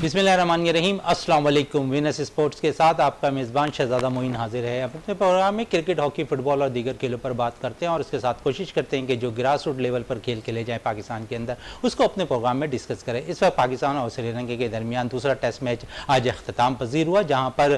बिस्मिल्लाहिर्रहमानिर्रहीम। अस्सलाम वालेकुम। विनस स्पोर्ट्स के साथ आपका मेज़बान शहजादा मोइन हाजिर है। अपने प्रोग्राम में क्रिकेट, हॉकी, फुटबॉल और दीगर खेलों पर बात करते हैं और उसके साथ कोशिश करते हैं कि जो ग्रास रूट लेवल पर खेल खेले जाएँ पाकिस्तान के अंदर, उसको अपने प्रोग्राम में डिस्कस करें। इस वक्त पाकिस्तान और श्रीलंका के दरमियान दूसरा टेस्ट मैच आज अख्ताम पजीर हुआ, जहाँ पर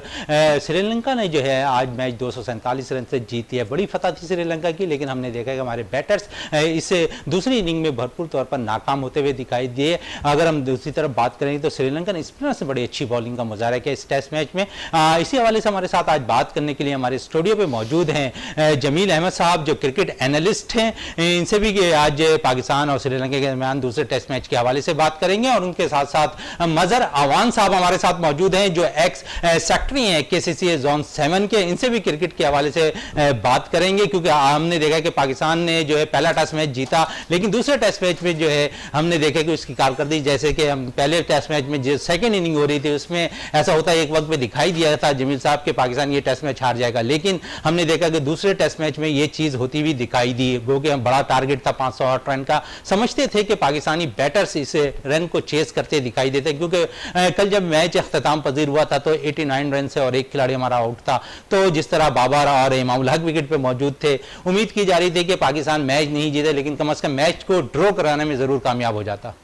श्रीलंका ने जो है आज मैच 247 रन से जीती है। बड़ी फतह थी श्रीलंका की, लेकिन हमने देखा कि हमारे बैटर्स इस दूसरी इनिंग में भरपूर तौर पर नाकाम होते हुए दिखाई दिए। अगर हम दूसरी तरफ बात करेंगे तो श्रीलंका ने स्पिनर से बड़ी अच्छी बॉलिंग का मुजाहरा किया इस टेस्ट मैच में। इसी हवाले से हमारे साथ आज बात करने के लिए हमारे स्टूडियो पे मौजूद हैं जमील अहमद साहब, जो क्रिकेट एनालिस्ट हैं। इनसे भी आज पाकिस्तान और श्रीलंका के दरमियान दूसरे टेस्ट मैच के हवाले से बात करेंगे और उनके साथ साथ मजहर अवान साहब हमारे साथ मौजूद हैं, जो एक्स सेक्रेटरी हैं KCCA जोन 7 के। इनसे भी क्रिकेट के हवाले से बात करेंगे, क्योंकि हमने देखा कि पाकिस्तान ने जो है पहला टेस्ट मैच जीता, लेकिन दूसरे टेस्ट मैच में जो है हमने देखा कि उसकी कारकर्दगी, जैसे कि हम पहले टेस्ट मैच में जो सेकंड इनिंग हो रही थी उसमें ऐसा होता है, एक वक्त पे दिखाई दिया था जमील साहब के पाकिस्तान ये टेस्ट मैच हार जाएगा, लेकिन हमने देखा कि दूसरे टेस्ट मैच में ये चीज होती हुई दिखाई दी। क्योंकि बड़ा टारगेट था 508 रन का, समझते थे कि पाकिस्तानी बैटर्स इस रन को चेस करते दिखाई देते, क्योंकि कल जब मैच अख्ताम पजीर हुआ था तो 89 रन से और एक खिलाड़ी हमारा आउट था। तो जिस तरह बाबर और इमामुल हक विकेट पे मौजूद थे, उम्मीद की जा रही थी कि पाकिस्तान मैच नहीं जीते, लेकिन कम अज कम मैच को ड्रॉ कराने में जरूर कामयाब हो जाता।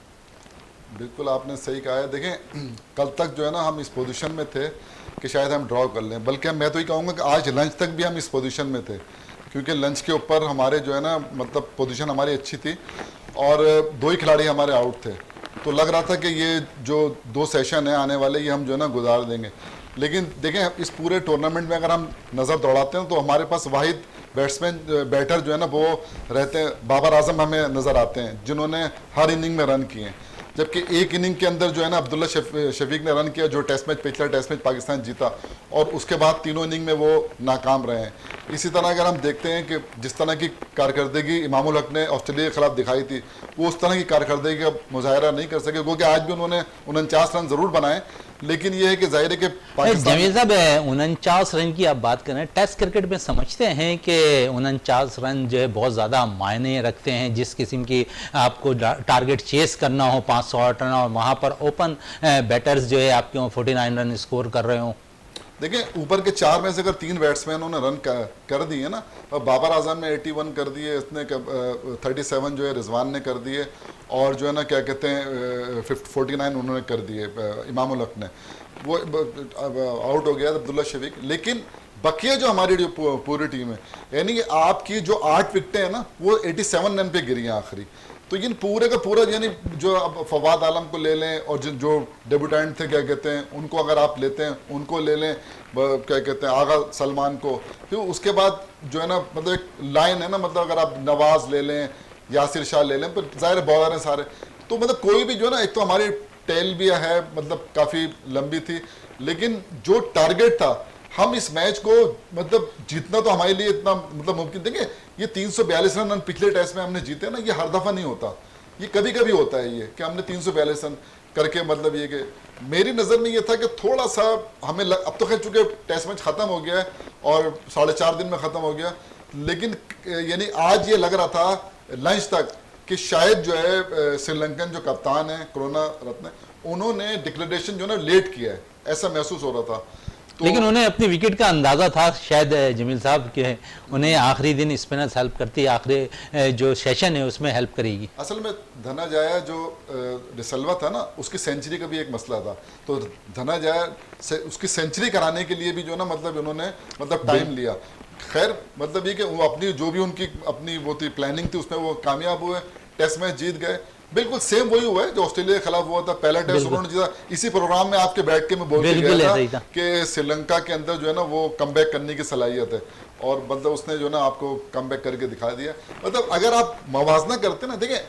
बिल्कुल आपने सही कहा है। देखें, कल तक जो है ना हम इस पोजीशन में थे कि शायद हम ड्रॉ कर लें, बल्कि मैं तो ये कहूँगा कि आज लंच तक भी हम इस पोजीशन में थे, क्योंकि लंच के ऊपर हमारे जो है ना मतलब पोजीशन हमारी अच्छी थी और दो ही खिलाड़ी हमारे आउट थे। तो लग रहा था कि ये जो 2 सेशन है आने वाले, ये हम जो है ना गुजार देंगे। लेकिन देखें, इस पूरे टूर्नामेंट में अगर हम नज़र दौड़ाते हैं तो हमारे पास वाहिद बैटर जो है ना वो रहते हैं, बाबर आजम हमें नज़र आते हैं, जिन्होंने हर इनिंग में रन किए। जबकि एक इनिंग के अंदर जो है ना अब्दुल्ला शफीक ने रन किया, जो टेस्ट मैच पिछला टेस्ट मैच पाकिस्तान जीता, और उसके बाद तीनों इनिंग में वो नाकाम रहे हैं। इसी तरह अगर हम देखते हैं कि जिस तरह की कारकर्दगी इमामुल हक ने ऑस्ट्रेलिया के खिलाफ दिखाई थी, वो उस तरह की कारकर्दगी का मुजाहरा नहीं कर सके, क्योंकि आज भी उन्होंने 49 रन जरूर बनाए, लेकिन ये है कि जाहिर है कि जमील साहब 49 रन की आप बात करें, टेस्ट क्रिकेट में समझते हैं कि 49 रन जो है बहुत ज़्यादा मायने रखते हैं। जिस किस्म की आपको टारगेट चेस करना हो 508 रन, और वहाँ पर ओपन बैटर्स जो है आपके 49 रन स्कोर कर रहे हो। देखिए, ऊपर के 4 में से अगर 3 बैट्समैन ने रन कर दिए ना, और बाबर आजम ने 81 कर दिए, इसने 37 जो है रिजवान ने कर दिए, और जो है ना क्या कहते हैं 49 उन्होंने कर दिए इमामुल हक ने, वो आउट हो गया अब्दुल्ला शफीक। लेकिन बकिया जो हमारी जो पूरी टीम है, यानी कि आपकी जो 8 विकेटें हैं ना वो 87 रन पे गिरी हैं आखिरी। तो इन पूरे का पूरा, यानी जो अब फवाद आलम को ले लें और जो डेब्यूटेंट थे क्या कहते हैं उनको अगर आप लेते हैं, उनको ले लें क्या कहते हैं आगा सलमान को, फिर उसके बाद जो है ना मतलब एक लाइन है ना, मतलब अगर आप नवाज ले लें, यासिर शाह ले लें, पर ज़ाहिर बॉलर हैं सारे, तो मतलब कोई भी जो है ना, एक तो हमारी टेल भी है मतलब काफ़ी लंबी थी, लेकिन जो टारगेट था हम इस मैच को मतलब जीतना तो हमारे लिए इतना मतलब मुमकिन। देखिए, ये 342 रन पिछले टेस्ट में हमने जीते ना, ये हर दफ़ा नहीं होता, ये कभी कभी होता है ये कि हमने 342 रन करके, मतलब ये कि मेरी नज़र में ये था कि थोड़ा सा हमें अब तो खैर चूँकि टेस्ट मैच ख़त्म हो गया है और 4.5 दिन में ख़त्म हो गया, लेकिन यानी आज ये लग रहा था लंच तक कि शायद जो है श्रीलंकन जो कप्तान है कोरोना रत्न, उन्होंने डिक्लेरेशन जो है लेट किया है, ऐसा महसूस हो रहा था। तो लेकिन उन्हें अपनी विकेट का अंदाजा था शायद जमील साहब कि उन्हें आखिरी दिन स्पिनर्स हेल्प करती है, आखिरी जो सेशन है उसमें हेल्प करेगी। असल में धना जाया जो डिसल्वा था ना, उसकी सेंचुरी का भी एक मसला था, तो धना जाया से उसकी सेंचुरी कराने के लिए भी जो ना मतलब उन्होंने मतलब टाइम लिया। खैर मतलब ये कि वो अपनी जो भी उनकी अपनी वो थी प्लानिंग थी उसमें वो कामयाब हुए, टेस्ट मैच जीत गए। बिल्कुल सेम वही हुआ है जो ऑस्ट्रेलिया के खिलाफ हुआ था, पहला टेस्ट उन्होंने जीता। इसी प्रोग्राम में आपके बैठ के मैं बोल के गया था कि श्रीलंका के अंदर जो है ना वो कमबैक करने की सलाहियत है, और मतलब उसने जो ना आपको कमबैक करके दिखा दिया। मतलब अगर आप मवाजना करते ना, देखिए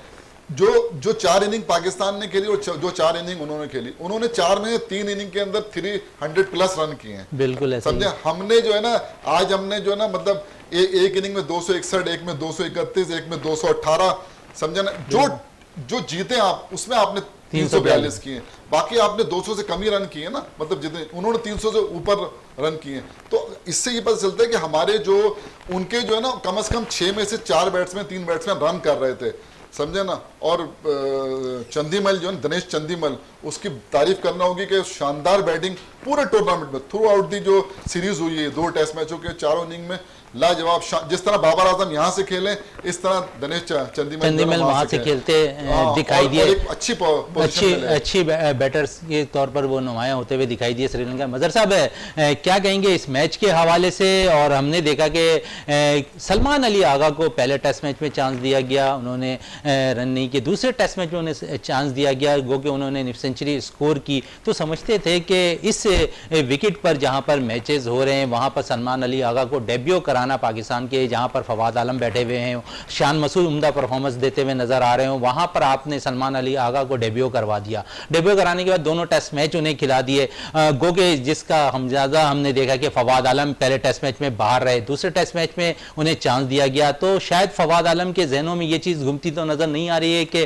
जो 4 इनिंग पाकिस्तान ने खेली और जो 4 इनिंग उन्होंने खेली, उन्होंने 4 में 3 इनिंग के अंदर 300 प्लस रन किए हैं। बिल्कुल समझे, हमने जो है ना आज हमने जो है ना मतलब एक इनिंग में 261, एक में 231, एक में 218, समझे ना, जो जीते आप उसमें आपने 342 किए, बाकी आपने 200 से कम ही रन किए ना, मतलब जितने उन्होंने 300 से ऊपर रन किए। तो इससे ये पता चलता है कि हमारे जो उनके जो है ना कम से कम 6 में से 4 बैट्समैन 3 बैट्समैन रन कर रहे थे, समझे ना। और चंदीमल जो है दिनेश चंदीमल, उसकी तारीफ करना होगी कि शानदार बैटिंग पूरे टूर्नामेंट में थ्रू आउट दी जो सीरीज हुई है 2 टेस्ट मैचों के चारों इनिंग में लाजवाब। जिस तरह बाबर आजम यहाँ से खेले इस तरह दिनेश चंदीमल वहाँ से खेलते दिखाई दिए, अच्छी बैटर्स के तौर पर वो नुमाया होते हुए दिखाई दिए श्रीलंका। मजहर साहब क्या कहेंगे इस मैच के हवाले से? और हमने देखा कि सलमान अली आगा को पहले टेस्ट मैच में चांस दिया गया, उन्होंने रन नहीं किए, दूसरे टेस्ट मैच में उन्हें चांस दिया गया, गो कि उन्होंने सेंचुरी स्कोर की। तो समझते थे कि इस विकेट पर जहाँ पर मैचेस हो रहे हैं वहाँ पर सलमान अली आगा को डेब्यू कराना पाकिस्तान के, जहां पर फवाद आलम बैठे हुए हैं, शान मसूद उम्दा परफॉर्मेंस देते हुए नजर आ रहे हो, वहां पर आपने सलमान अली आगा को डेब्यू करवा दिया। डेब्यू कराने के बाद दोनों टेस्ट मैच उन्हें खिला दिए, गो के जिसका हमने देखा कि फवाद आलम पहले टेस्ट मैच में बाहर रहे, दूसरे टेस्ट मैच में उन्हें चांस दिया गया। तो शायद फवाद आलम के जहनों में यह चीज घूमती तो नजर नहीं आ रही है कि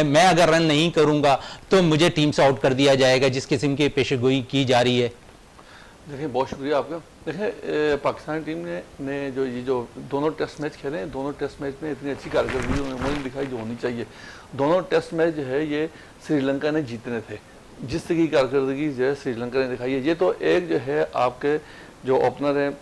मैं अगर रन नहीं करूंगा तो मुझे टीम से आउट कर दिया जाएगा, जिस किस्म की पेशगोई की जा रही है। देखिए बहुत शुक्रिया आपका। देखिए पाकिस्तान टीम ने जो दोनों टेस्ट मैच खेले, दोनों टेस्ट मैच में इतनी अच्छी कारकर्दगी उन्होंने दिखाई जो होनी चाहिए। दोनों टेस्ट मैच जो है ये श्रीलंका ने जीतने थे, जिस तरह की कारकर्दगी जो है श्रीलंका ने दिखाई है। ये तो एक जो है आपके जो ओपनर है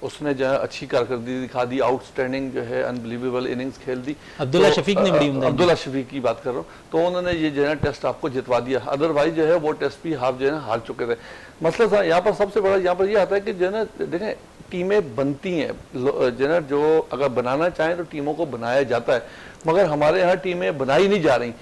उसने जो है अच्छी कारकर्दगी दिखा दी, आउटस्टैंडिंग जो है अनबिलीवेबल इनिंग्स खेल दी। अब्दुल्ला शफीक ने बड़ी अब्दुल्ला शफीक की बात कर रहा हूँ, तो उन्होंने ये जो है टेस्ट आपको जितवा दिया। अदरवाइज जो है वो टेस्ट भी हाफ जो है हार चुके थे। मसला था यहाँ पर सबसे बड़ा यहाँ पर ये आता है कि जो है ना देखें टीमें बनती हैं, जो है जो अगर बनाना चाहें तो टीमों को बनाया जाता है, मगर हमारे यहाँ टीमें बनाई नहीं जा रही।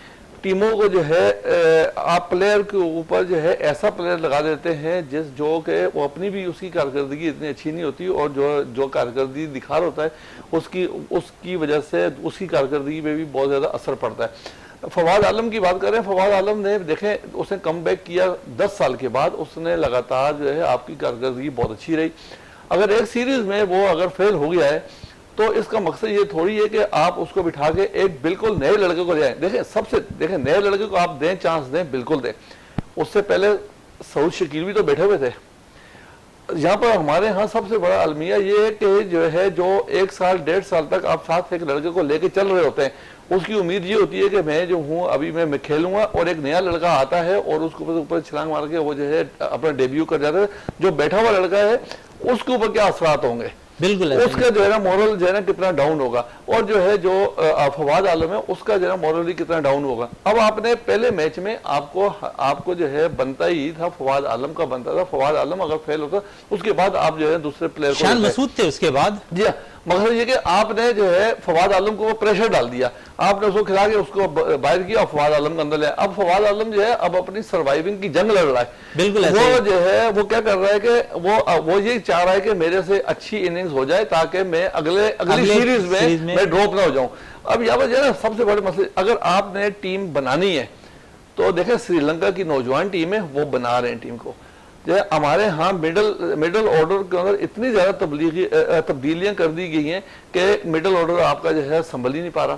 टीमों को जो है आप प्लेयर के ऊपर जो है ऐसा प्लेयर लगा देते हैं जो कि वो अपनी भी उसकी कारकर्दगी इतनी अच्छी नहीं होती, और जो कारकर्दगी दिखा रहा होता है उसकी वजह से उसकी कारकर्दगी पे भी बहुत ज़्यादा असर पड़ता है। फवाद आलम की बात करें, फवाद आलम ने देखें उसने कम बैक किया 10 साल के बाद, उसने लगातार जो है आपकी कारकर्दगी बहुत अच्छी रही। अगर एक सीरीज में वो अगर फेल हो गया है तो इसका मकसद ये थोड़ी है कि आप उसको बिठा के एक बिल्कुल नए लड़के को ले आए। देखें नए लड़के को आप दें, चांस दें, बिल्कुल दें। उससे पहले सऊद शकील भी तो बैठे हुए थे। यहाँ पर हमारे यहाँ सबसे बड़ा अलमिया ये है कि जो 1 साल 1.5 साल तक आप साथ एक लड़के को लेके चल रहे होते हैं, उसकी उम्मीद ये होती है कि मैं जो हूँ अभी मैं खेलूंगा, और एक नया लड़का आता है और उसके ऊपर छलांग मार के वो जो है अपना डेब्यू कर जाता है। जो बैठा हुआ लड़का है उसके ऊपर क्या असरात होंगे, बिल्कुल उसका जो है ना मोरल जो है ना कितना डाउन होगा, और जो है जो फवाद आलम है उसका जो है ना मोरल भी कितना डाउन होगा। अब आपने पहले मैच में आपको जो है बनता ही था, फवाद आलम का बनता था। फवाद आलम अगर फेल होता उसके बाद आप जो है दूसरे प्लेयर को शान मसूद थे उसके बाद। जी हाँ, मगर ये कि आपने जो है फवाद आलम को प्रेशर डाल दिया, आपने उसको खिला के उसको बाहर किया और फवाद आलम के अंदर ले। अब फवाद आलम जो है अब अपनी सर्वाइविंग की जंग लड़ रहा है। बिल्कुल वो जो है वो क्या कर रहा है कि वो ये चाह रहा है कि मेरे से अच्छी इनिंग्स हो जाए ताकि मैं अगली सीरीज में मैं ड्रॉप ना हो जाऊं। अब यहाँ पर जो है ना सबसे बड़े मसले, अगर आपने टीम बनानी है तो देखें श्रीलंका की नौजवान टीम है वो बना रहे हैं टीम को। जो है हमारे यहाँ मिडल ऑर्डर के अंदर इतनी ज्यादा तब्दीलियां कर दी गई हैं कि मिडल ऑर्डर आपका जो है संभल ही नहीं पा रहा।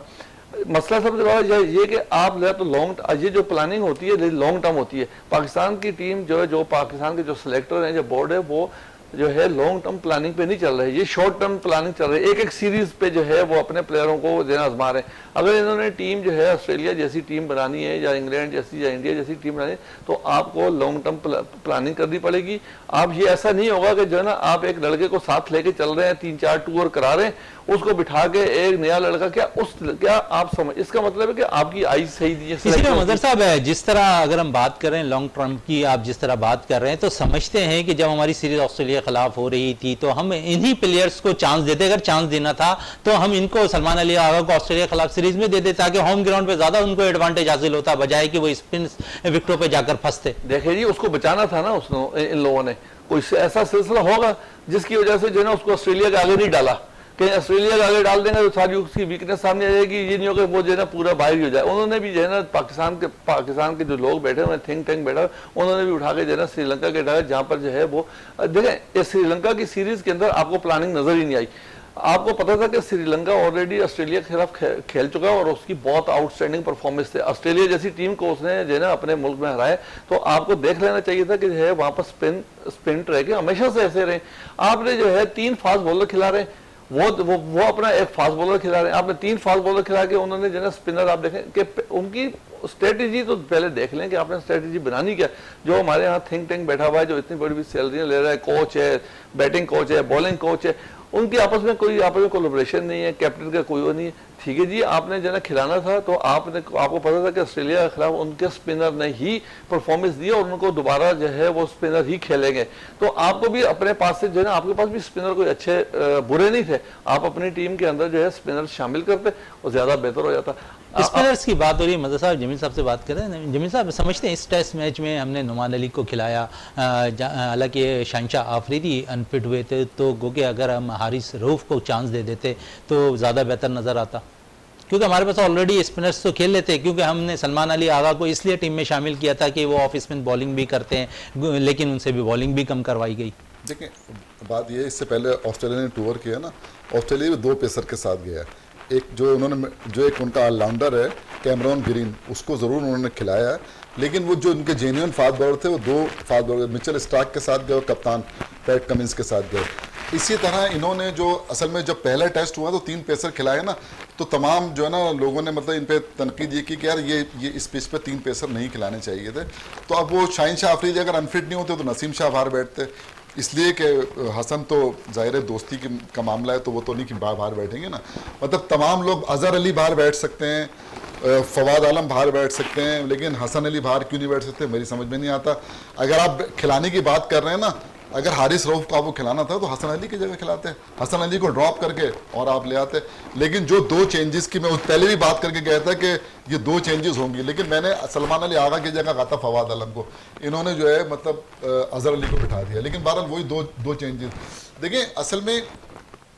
मसला सबसे बड़ा ये कि आप जो है तो ये जो प्लानिंग होती है लॉन्ग टर्म होती है। पाकिस्तान की टीम जो पाकिस्तान के जो सिलेक्टर हैं, जो बोर्ड है, वो जो है लॉन्ग टर्म प्लानिंग पे नहीं चल रहे, ये शॉर्ट टर्म प्लानिंग चल रही है। एक सीरीज पे जो है वो अपने प्लेयरों को देना आजमा रहे हैं। अगर इन्होंने टीम जो है ऑस्ट्रेलिया जैसी टीम बनानी है, या इंग्लैंड जैसी, या इंडिया जैसी टीम बनानी है, तो आपको लॉन्ग टर्म प्लानिंग करनी पड़ेगी। आप ये ऐसा नहीं होगा कि जो है ना आप एक लड़के को साथ लेके चल रहे हैं, 3-4 टूर करा रहे हैं, उसको बिठा के एक नया लड़का क्या आप समझ, इसका मतलब है कि आपकी आई सही दी है। मजहर साहब है जिस तरह अगर हम बात करें लॉन्ग टर्म की, आप जिस तरह बात कर रहे हैं, तो समझते हैं कि जब हमारी सीरीज ऑस्ट्रेलिया के खिलाफ हो रही थी तो हम इन्हीं प्लेयर्स को चांस देते। अगर चांस देना था तो हम इनको, सलमान अली आगा को ऑस्ट्रेलिया के खिलाफ सीरीज में दे देते ताकि होम ग्राउंड पे ज्यादा उनको एडवांटेज हासिल होता, बजाय कि वो स्पिन विकेटों पे जाकर फंसते। देखिए जी, उसको बचाना था ना इन लोगों ने, कोई ऐसा सिलसिला होगा जिसकी वजह से जो है ना उसको ऑस्ट्रेलिया के आगे नहीं डाला, कि ऑस्ट्रेलिया के आगे डाल देंगे तो सारी उसकी वीकनेस सामने आ जाएगी। ये नहीं होगा वो जो है ना पूरा बाहर ही हो जाए। उन्होंने भी जो है ना पाकिस्तान के जो लोग बैठे हुए थिंक टैंक बैठा, उन्होंने भी उठा के जो है ना श्रीलंका के डाला, जहाँ पर जो है वो देखें श्रीलंका की सीरीज के अंदर आपको प्लानिंग नजर ही नहीं आई। आपको पता था कि श्रीलंका ऑलरेडी ऑस्ट्रेलिया के खिलाफ खेल चुका है और उसकी बहुत आउटस्टैंडिंग परफॉर्मेंस थे। ऑस्ट्रेलिया जैसी टीम को उसने जो है ना अपने मुल्क में हराया, तो आपको देख लेना चाहिए था कि जो है वहां पर स्पिन रह के हमेशा से ऐसे रहे। आपने जो है 3 फास्ट बॉलर खिला रहे, वो अपना एक फास्ट बॉलर खिला रहे हैं, आपने 3 फास्ट बॉलर खिला के उन्होंने जो है स्पिनर, आप देखें कि उनकी स्ट्रेटेजी तो पहले देख लें कि आपने स्ट्रेटेजी बनानी क्या। जो हमारे यहाँ थिंक टैंक बैठा हुआ है, जो इतनी बड़ी सैलरियां ले रहा है, कोच है, बैटिंग कोच है, बॉलिंग कोच है, उनकी आपस में कोलैबोरेशन नहीं है, कैप्टन का कोई वो नहीं है। ठीक है जी, आपने जो है खिलाना था तो आपको पता था कि ऑस्ट्रेलिया के खिलाफ उनके स्पिनर ने ही परफॉर्मेंस दी और उनको दोबारा जो है वो स्पिनर ही खेलेंगे। तो आपको भी अपने पास से जो है ना, आपके पास भी स्पिनर कोई अच्छे बुरे नहीं थे, आप अपनी टीम के अंदर जो है स्पिनर शामिल करते और ज्यादा बेहतर हो जाता। स्पिनर्स की बात हो रही है, मदर साहब जमील साहब से बात करें। जमील साहब समझते हैं इस टेस्ट मैच में हमने नुमान अली को खिलाया, हालांकि शहनशाह आफरीदी अनफिट हुए थे, तो गो के अगर हम हारिस रऊफ को चांस दे देते तो ज़्यादा बेहतर नज़र आता, क्योंकि हमारे पास ऑलरेडी स्पिनर्स तो खेल लेते हैं। क्योंकि हमने सलमान अली आगा को इसलिए टीम में शामिल किया था कि वो ऑफ स्पिन बॉलिंग भी करते हैं, लेकिन उनसे भी बॉलिंग भी कम करवाई गई। देखिए बात ये, इससे पहले ऑस्ट्रेलिया ने टूर किया ना, ऑस्ट्रेलिया भी 2 पेसर के साथ गया। एक जो एक उनका ऑलराउंडर है कैमरॉन ग्रीन, उसको ज़रूर उन्होंने खिलाया है, लेकिन वो जो उनके जेन्युइन फास्ट बॉलर थे वो 2 फास्ट बॉलर मिचेल स्टार्क के साथ गए और कप्तान पैट कमिंस के साथ गए। इसी तरह इन्होंने जो असल में जब पहला टेस्ट हुआ तो 3 पेसर खिलाए ना, तो तमाम जो है ना लोगों ने मतलब इन पे तनकीद ये की कि यार ये इस पिच पे 3 पेसर नहीं खिलाने चाहिए थे। तो अब वो शहनशाह आफरीदी अगर अनफिट नहीं होते तो नसीम शाह बाहर बैठते, इसलिए कि हसन तो ज़ाहिर है दोस्ती का मामला है, तो वो तो नहीं कि बाहर बैठेंगे ना। मतलब तमाम लोग, अज़हर अली बाहर बैठ सकते हैं, फवाद आलम बाहर बैठ सकते हैं, लेकिन हसन अली बाहर क्यों नहीं बैठ सकते मेरी समझ में नहीं आता। अगर आप खिलाने की बात कर रहे हैं ना, अगर हारिस रऊफ को आपको खिलाना था तो हसन अली की जगह खिलाते हैं, हसन अली को ड्रॉप करके और आप ले आते। लेकिन जो 2 चेंजेस की मैं पहले भी बात करके गया था कि ये 2 चेंजेस होंगी, लेकिन मैंने सलमान अली आगा की जगह कहा था फवाद आलम को, इन्होंने जो है मतलब अज़हर अली को बिठा दिया। लेकिन बहरहाल वही दो चेंजेस। देखिए असल में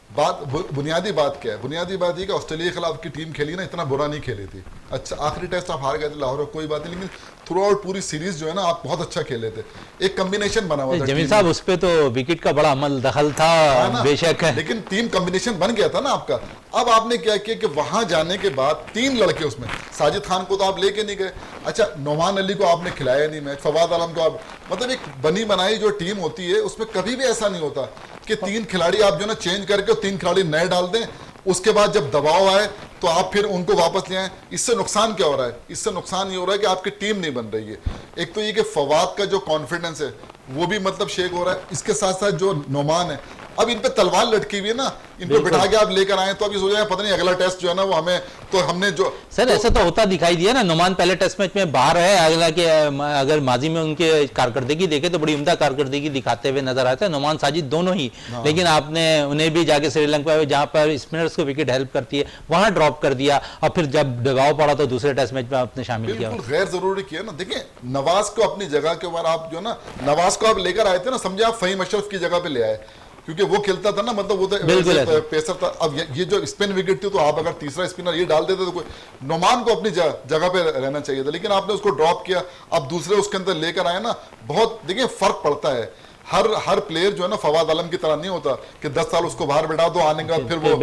बुनियादी बात क्या है, बुनियादी बात ये कि ऑस्ट्रेलिया के खिलाफ की टीम खेली ना, इतना बुरा नहीं खेली थी। अच्छा आखिरी टेस्ट आप हार गए थे लाहौर, कोई बात नहीं, लेकिन थ्रू आउट पूरी सीरीज जो है ना आप बहुत अच्छा खेले थे, एक कॉम्बिनेशन बना हुआ था। जमील साहब उस पे तो विकेट का बड़ा अमल दखल था बेशक है, लेकिन टीम कॉम्बिनेशन बन गया था ना आपका। अब आपने क्या किया कि वहां जाने के बाद 3 लड़के, उसमें साजिद खान को तो आप लेके नहीं गए, अच्छा नुमान अली को आपने खिलाया नहीं मैच, फवाद आलम को आप, मतलब एक बनी बनाई जो टीम होती है उसमें कभी भी ऐसा नहीं होता कि 3 खिलाड़ी आप जो ना चेंज करके 3 खिलाड़ी नए डाल दें, उसके बाद जब दबाव आए तो आप फिर उनको वापस ले आए। इससे नुकसान क्या हो रहा है? इससे नुकसान ये हो रहा है कि आपकी टीम नहीं बन रही है। एक तो ये कि फवाद का जो कॉन्फिडेंस है वो भी मतलब शेक हो रहा है, इसके साथ साथ जो नुमान है, अब इन पे तलवार लटकी हुई है ना, इनको बिठा के आप लेकर आए तो अभी सोच रहे पता नहीं अगला टेस्ट जो है ना वो हमें, तो हमने जो सर ऐसा तो होता दिखाई दिया ना, नुमान पहले टेस्ट मैच में बाहर है, अगला के अगर माजी में उनके कारकर्दगी देखे तो बड़ी उम्दा कारकर्दगी दिखाते हुए नजर आते हैं, नुमान साजिद दोनों ही। लेकिन आपने उन्हें भी जाके श्रीलंका में जहां पर स्पिनर्स को विकेट हेल्प करती है वहां ड्रॉप कर दिया, और फिर जब दबाव पड़ा तो दूसरे टेस्ट मैच में आपने शामिल किया। गैर जरूरी किया ना। देखिए नवाज को अपनी जगह के ऊपर आप जो ना, नवाज को आप लेकर आए थे ना, समझे आप फहीम अशरफ की जगह पे ले आए, क्योंकि वो खेलता था ना, मतलब वो तो पेसर था। अब ये जो स्पिन विकेट थी तो आप अगर तीसरा स्पिनर ये डाल देते तो कोई, नुमान को अपनी जगह पे रहना चाहिए था, लेकिन आपने उसको ड्रॉप किया, अब दूसरे उसके अंदर लेकर आए ना, बहुत देखिए फर्क पड़ता है। हर प्लेयर जो है ना फवाद आलम की तरह नहीं होता कि 10 साल उसको बाहर बैठा दो, आने के बाद फिर वो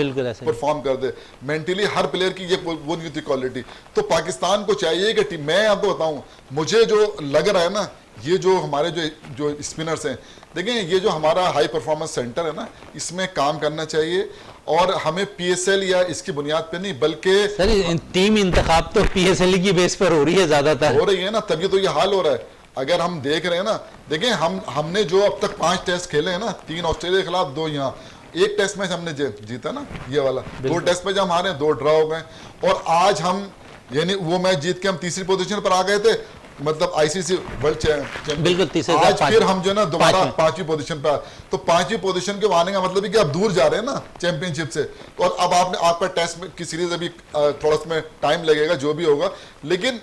परफॉर्म कर दे। मेंटली हर प्लेयर की ये वो नहीं होती क्वालिटी। तो पाकिस्तान को चाहिए कि मैं आपको बताऊं, मुझे जो लग रहा है ना, ये जो हमारे जो स्पिनर्स हैं, देखें ये जो हमारा हाई परफॉर्मेंस सेंटर है ना, इसमें काम करना चाहिए, और हमें पीएसएल या इसकी बुनियाद पे नहीं बल्कि सर टीम इंतखाब तो पीएसएल की बेस पर हो रही है, ज्यादातर हो रही है ना, तभी तो ये हाल हो रहा है। अगर हम देख रहे हैं ना, देखें हमने जो अब तक 5 टेस्ट खेले हैं ना, 3 ऑस्ट्रेलिया के खिलाफ, 2 यहाँ, 1 टेस्ट मैच हमने जीता ना, ये वाला 2 टेस्ट मैच हम हारे, 2 ड्रॉ हो गए, और आज हम यानी वो मैच जीत के हम तीसरी पोजीशन पर आ गए थे, मतलब आईसीसी वर्ल्ड चैंपियन। आज फिर हम जो है ना दोबारा 5वीं पोजीशन पे, तो 5वीं पोजीशन के आने का मतलब है कि आप दूर जा रहे हैं ना चैंपियनशिप से। तो अब आपका टेस्ट की सीरीज अभी थोड़ा सा टाइम लगेगा, जो भी होगा, लेकिन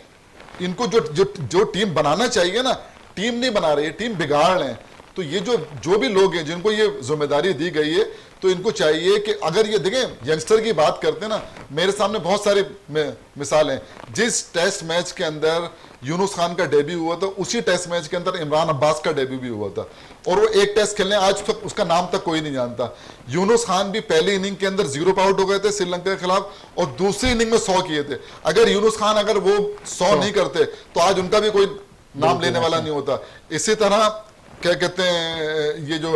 इनको जो टीम बनाना चाहिए ना, टीम नहीं बना रही है, टीम बिगाड़ रहे हैं। तो ये जो भी लोग हैं जिनको ये जिम्मेदारी दी गई है, तो इनको चाहिए कि अगर ये देखें यंगस्टर की बात करते हैं ना, मेरे सामने बहुत सारी मिसालें, जिस टेस्ट मैच के अंदर यूनुस खान का डेब्यू हुआ था, उसी टेस्ट मैच के अंदर इमरान अब्बास का डेब्यू भी हुआ था, और वो 1 टेस्ट खेलने, आज तक उसका नाम तक कोई नहीं जानता। यूनुस खान भी पहली इनिंग के अंदर 0 पे आउट हो गए थे श्रीलंका के खिलाफ, और दूसरी इनिंग में 100 किए थे। अगर यूनुस खान अगर वो 100 नहीं करते तो आज उनका भी कोई नाम लेने वाला नहीं होता। इसी तरह क्या कहते हैं, ये जो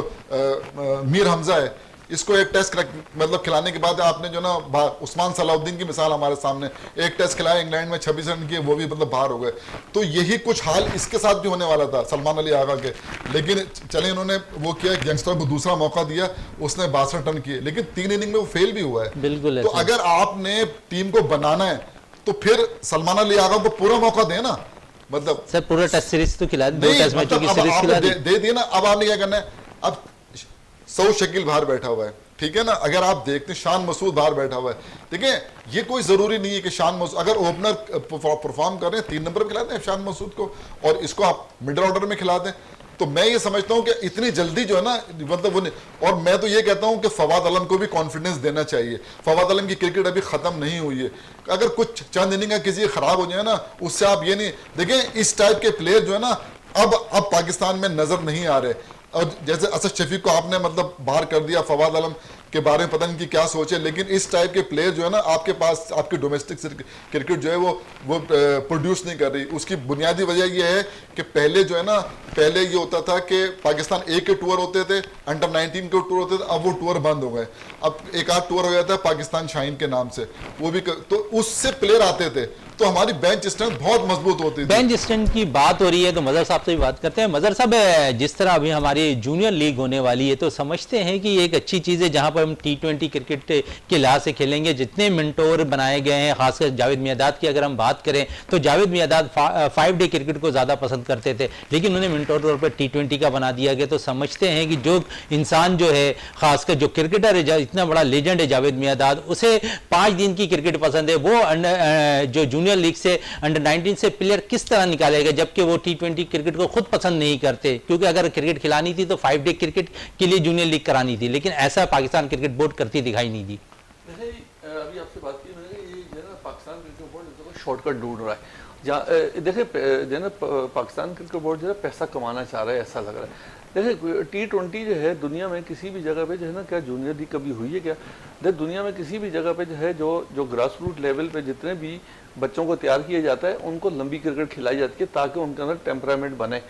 मीर हमजा है, इसको एक टेस्ट मतलब खिलाने के बाद आपने जो ना उस्मान सलाउद्दीन की मिसाल हमारे सामने, एक टेस्ट खिलाया इंग्लैंड में 26 रन किए, वो भी मतलब बाहर हो गए। तो यही कुछ हाल इसके साथ भी होने वाला था सलमान अली आगा के, लेकिन चले इन्होंने वो किया, यंगस्टर को दूसरा मौका दिया, उसने 62 रन किए, लेकिन 3 इनिंग में वो फेल भी हुआ है। बिल्कुल। तो अगर आपने टीम को बनाना है तो फिर सलमान अली आगा को पूरा मौका दें ना, मतलब सर पूरा टेस्ट सीरीज तो खिला दो, टेस्ट मैचों की सीरीज खिला दे दिए ना। अब आपने क्या करना है, अब सऊद शकील बाहर बैठा हुआ है, ठीक है ना, अगर आप देखते हैं शान मसूद बाहर बैठा हुआ है, ठीक है, ये कोई जरूरी नहीं है कि शान मसूद अगर ओपनर परफॉर्म कर रहे हैं 3 नंबर पे खिलाते हैं शान मसूद को और इसको आप मिडिल ऑर्डर में खिलाते हैं, तो मैं ये समझता हूं कि इतनी जल्दी जो है ना, मतलब वो नहीं। और मैं तो ये कहता हूं कि फवाद आलम को भी कॉन्फिडेंस देना चाहिए। फवाद आलम की क्रिकेट अभी खत्म नहीं हुई है, अगर कुछ चंद इनिंग किसी खराब हो जाए ना, उससे आप ये नहीं देखें, इस टाइप के प्लेयर जो है ना अब पाकिस्तान में नजर नहीं आ रहे। और जैसे असद शफीक को आपने मतलब बाहर कर दिया, फवाद आलम के बारे में पता नहीं कि क्या सोचे, लेकिन इस टाइप के प्लेयर जो है ना आपके पास, आपकी डोमेस्टिक क्रिकेट जो है वो प्रोड्यूस नहीं कर रही। उसकी बुनियादी वजह ये है कि पहले जो है ना, पहले ये होता था कि पाकिस्तान ए के टूर होते थे, अंडर 19 के टूर होते थे, अब वो टूर बंद हो गए। अब एक आध टूर हो जाता है पाकिस्तान शाइन के नाम से, वो भी तो उससे प्लेयर आते थे, तो हमारी बेंच स्ट्रेंथ बहुत मजबूत होती थी। बेंच स्ट्रेंथ की बात हो रही है तो मजहर साहब से भी बात करते हैं। मजहर साहब, जिस तरह अभी हमारी जूनियर लीग होने वाली है, तो समझते हैं कि ये एक अच्छी चीज़ है जहां पर हम T20 क्रिकेट के लिहाज से खेलेंगे। जितने मिनटोर बनाए गए हैं, खासकर जावेद मियांदाद की अगर हम बात करें तो जावेद मियांदाद 5 डे क्रिकेट को ज़्यादा पसंद करते थे, लेकिन उन्हें मिनटोर तौर पर T20 का बना दिया गया। तो समझते हैं कि जो इंसान जो है, खासकर जो क्रिकेटर है, इतना बड़ा लेजेंड है जावेद मियांदाद, उसे 5 दिन की क्रिकेट पसंद है। वो जो जूनियर लीग से अंडर 19 से प्लेयर किस तरह निकालेगा, जबकि वो T20 क्रिकेट को खुद पसंद नहीं करते, क्योंकि अगर क्रिकेट खिलानी थी तो 5 डे क्रिकेट के लिए जूनियर लीग करानी थी, लेकिन ऐसा पाकिस्तान क्रिकेट बोर्ड करती दिखाई नहीं दी। अभी आपसे बात की मैंने, ये जो है ना पाकिस्तान क्रिकेट बोर्ड शॉर्टकट ढूंढ रहा है। देखिए जो है ना पाकिस्तान क्रिकेट बोर्ड जो है पैसा कमाना चाह रहा है, ऐसा लग रहा है। देखिए T20 जो है दुनिया में किसी भी जगह पे जो है ना, क्या जूनियर लीग कभी हुई है क्या? देखिए दुनिया में किसी भी जगह पे जो है, जो ग्रास रूट लेवल पे जितने भी बच्चों को तैयार किया जाता है, उनको लंबी क्रिकेट खिलाई जाती है ताकि उनके अंदर टेम्परामेंट बने,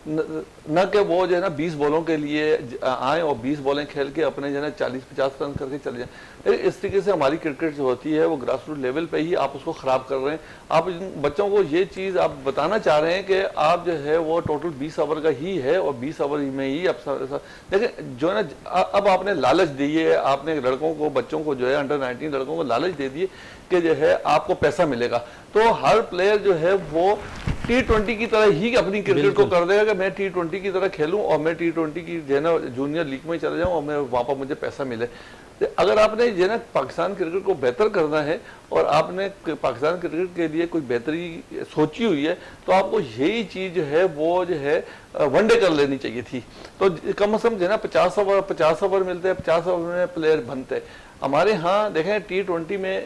न कि वो जो है ना 20 बॉलों के लिए आए और 20 बॉलें खेल के अपने जो है ना 40-50 रन करके चले जाएं। इस तरीके से हमारी क्रिकेट जो होती है वो ग्रास रूट लेवल पे ही आप उसको ख़राब कर रहे हैं। आप बच्चों को ये चीज़ आप बताना चाह रहे हैं कि आप जो है वो टोटल 20 ओवर का ही है और 20 ओवर में ही आप देखिए जो है ना, अब आपने लालच दी है, आपने लड़कों को, बच्चों को जो है अंडर 19 लड़कों को लालच दे दिए कि जो है आपको पैसा मिलेगा, तो हर प्लेयर जो है वो T20 की तरह ही अपनी क्रिकेट को कर देगा कि मैं T20 की तरह खेलूं और मैं T20 की जो है ना जूनियर लीग में चले जाऊं और मैं वहां पर मुझे पैसा मिले। अगर आपने जो है ना पाकिस्तान क्रिकेट को बेहतर करना है और आपने पाकिस्तान क्रिकेट के लिए कोई बेहतरी सोची हुई है, तो आपको यही चीज़ जो है वो जो है वनडे कर लेनी चाहिए थी। तो कम से कम जो है ना 50 ओवर मिलते हैं, 50 ओवर में प्लेयर बनते हैं। हमारे यहाँ देखें T20 में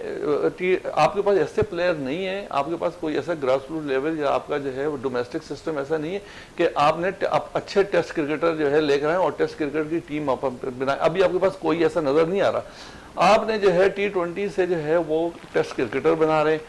आपके पास ऐसे प्लेयर नहीं है, आपके पास कोई ऐसा ग्रास रूट लेवल या आपका जो है वो डोमेस्टिक सिस्टम ऐसा नहीं है कि आपने आप अच्छे टेस्ट क्रिकेटर जो है लेकर आए और टेस्ट क्रिकेट की टीम आप बनाए। अभी आपके पास कोई ऐसा नज़र नहीं आ रहा। आपने जो है T20 से जो है वो टेस्ट क्रिकेटर बना रहे हैं,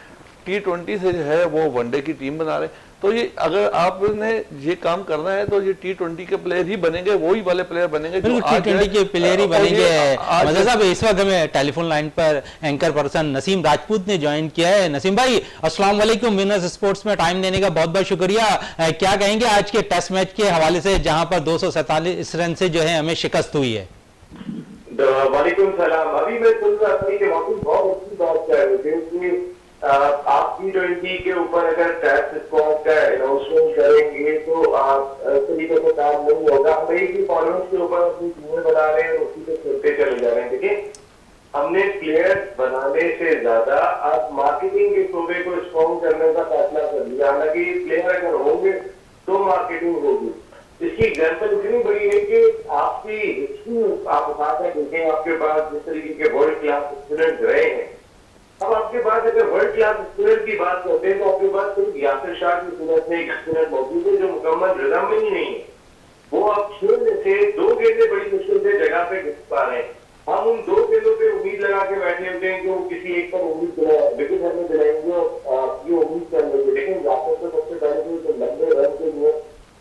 T20 से जो है वो वनडे की टीम बना रहे हैं। तो ये अगर आपने ये काम करना है तो ये T20 के प्लेयर ही बनेंगे, वही वाले प्लेयर बनेंगे जो T20 के प्लेयर ही बनेंगे। मजहर साहब, इस वक्त हमें टेलीफोन लाइन पर एंकर पर्सन नसीम राजपूत ने ज्वाइन किया है। नसीम भाई, अस्सलाम वालेकुम। विनर्स स्पोर्ट्स में टाइम देने का बहुत बहुत शुक्रिया। क्या कहेंगे आज के टेस्ट मैच के हवाले से, जहां पर 247 रन से जो है हमें शिकस्त हुई है? वालेकुम सलाम। अभी मैं सुन रहा था कि वाकई बहुत अच्छी बात कर रहे थे, आप T20 के ऊपर अगर टेस्ट स्क्वाड का अनाउंसमेंट करेंगे तो आप तरीके से काम नहीं होगा। हम एक ही फॉर्मेट के ऊपर अपनी टीमें बना रहे हैं और उसी से खेलते चले जा रहे हैं। देखिए, हमने प्लेयर बनाने से ज्यादा आप मार्केटिंग के शोबे को स्ट्रॉन्ग करने का फैसला कर लिया। हालांकि प्लेयर अगर होंगे तो मार्केटिंग होगी। इसकी एग्जाम्पल इतनी बड़ी है कि आपकी हिस्ट्री आप उठाकर देखें, आपके पास जिस तरीके के वर्ल्ड क्लास स्टूडेंट रहे हैं, अब आपके पास अगर वर्ल्ड क्लास स्टूडेंट की बात करते हैं तो आपके पास सिर्फ यासिर शाह की सूरत में एक स्टूडेंट मौजूद है जो मुकम्मल रिदम में ही नहीं है। वो अब खेलने से 2 गेंदें बड़ी मुश्किल से जगह पे घिस पा रहे हैं। हम उन 2 गेंदों पे उम्मीद लगा के बैठे होते हैं कि वो किसी एक पर उम्मीद विकेट हमें दिलाएंगे और ये उम्मीद कर लेंगे। लेकिन यासिर को सबसे पहले तो लंबे रन के लिए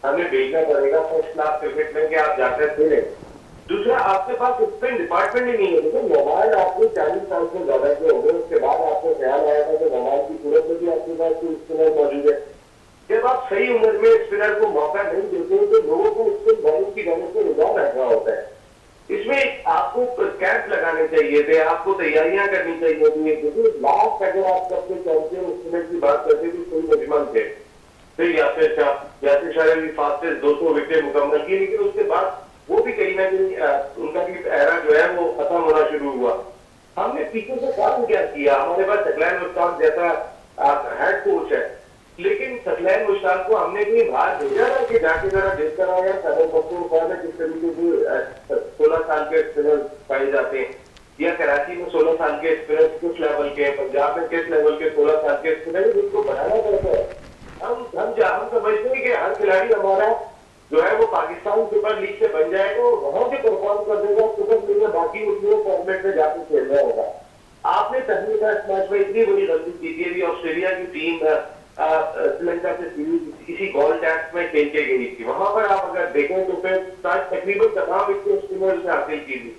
हमें भेजना पड़ेगा फर्स्ट क्लास क्रिकेट में कि आप जाकर खेलें। दूसरा, आपके पास स्पिन डिपार्टमेंट ही नहीं है। देखो नोमान आपने 40 साल से ज्यादा के हो गए, उसके बाद आपको ख्याल आया था कि नोमान की सूरत में भी आपके पास कोई स्पिनर मौजूद है। जब आप सही उम्र में स्पिनर को मौका नहीं देते तो लोगों को स्पिन बॉलिंग की वजह से रुझान महंगा होता है। इसमें आपको कैंप लगाने चाहिए थे, आपको तैयारियां करनी चाहिए थी। क्योंकि लास्ट अगर आप सबसे चैंपियन स्पिनर की बात करते थे कोई नजमान थे, फिर यासिर शाह ने फास्टेस्ट 200 विकेट मुकम्मल की, लेकिन उसके बाद वो भी कहीं ना कहीं उनका भी एरा जो है वो खत्म होना शुरू हुआ। हमने पीछे से काम क्या किया, हमारे पास सकलैन मुश्ताक जैसा हेड कोच है, लेकिन सकलैन मुश्ताक को हमने कहीं बाहर भेजा था कि जाके जरा देखकर आया सदर पख्तूनख्वा में किस तरीके से 16 साल के स्पिनर पाए जाते हैं, या कराची में 16 साल के स्पिनर किस लेवल के, पंजाब में किस लेवल के 16 साल के स्पिनर, जिनको बनाना पड़ता है। हम समझते हैं कि हर खिलाड़ी हमारा जो है वो पाकिस्तान सुपर लीग से बन जाएगा और वहां से परफॉर्म कर देगा, सुपर लीग में बाकी उसमें फॉर्मेट में जाकर खेल रहा होगा। आपने पहले टेस्ट मैच में इतनी बड़ी गलती की थी, अभी ऑस्ट्रेलिया की टीम श्रीलंका से सीरीज इसी गोल टेस्ट में खेल के गई थी, वहां पर आप अगर देखें तो फिर तकरीबन तमाम विकेट स्पिनर से हासिल की थी।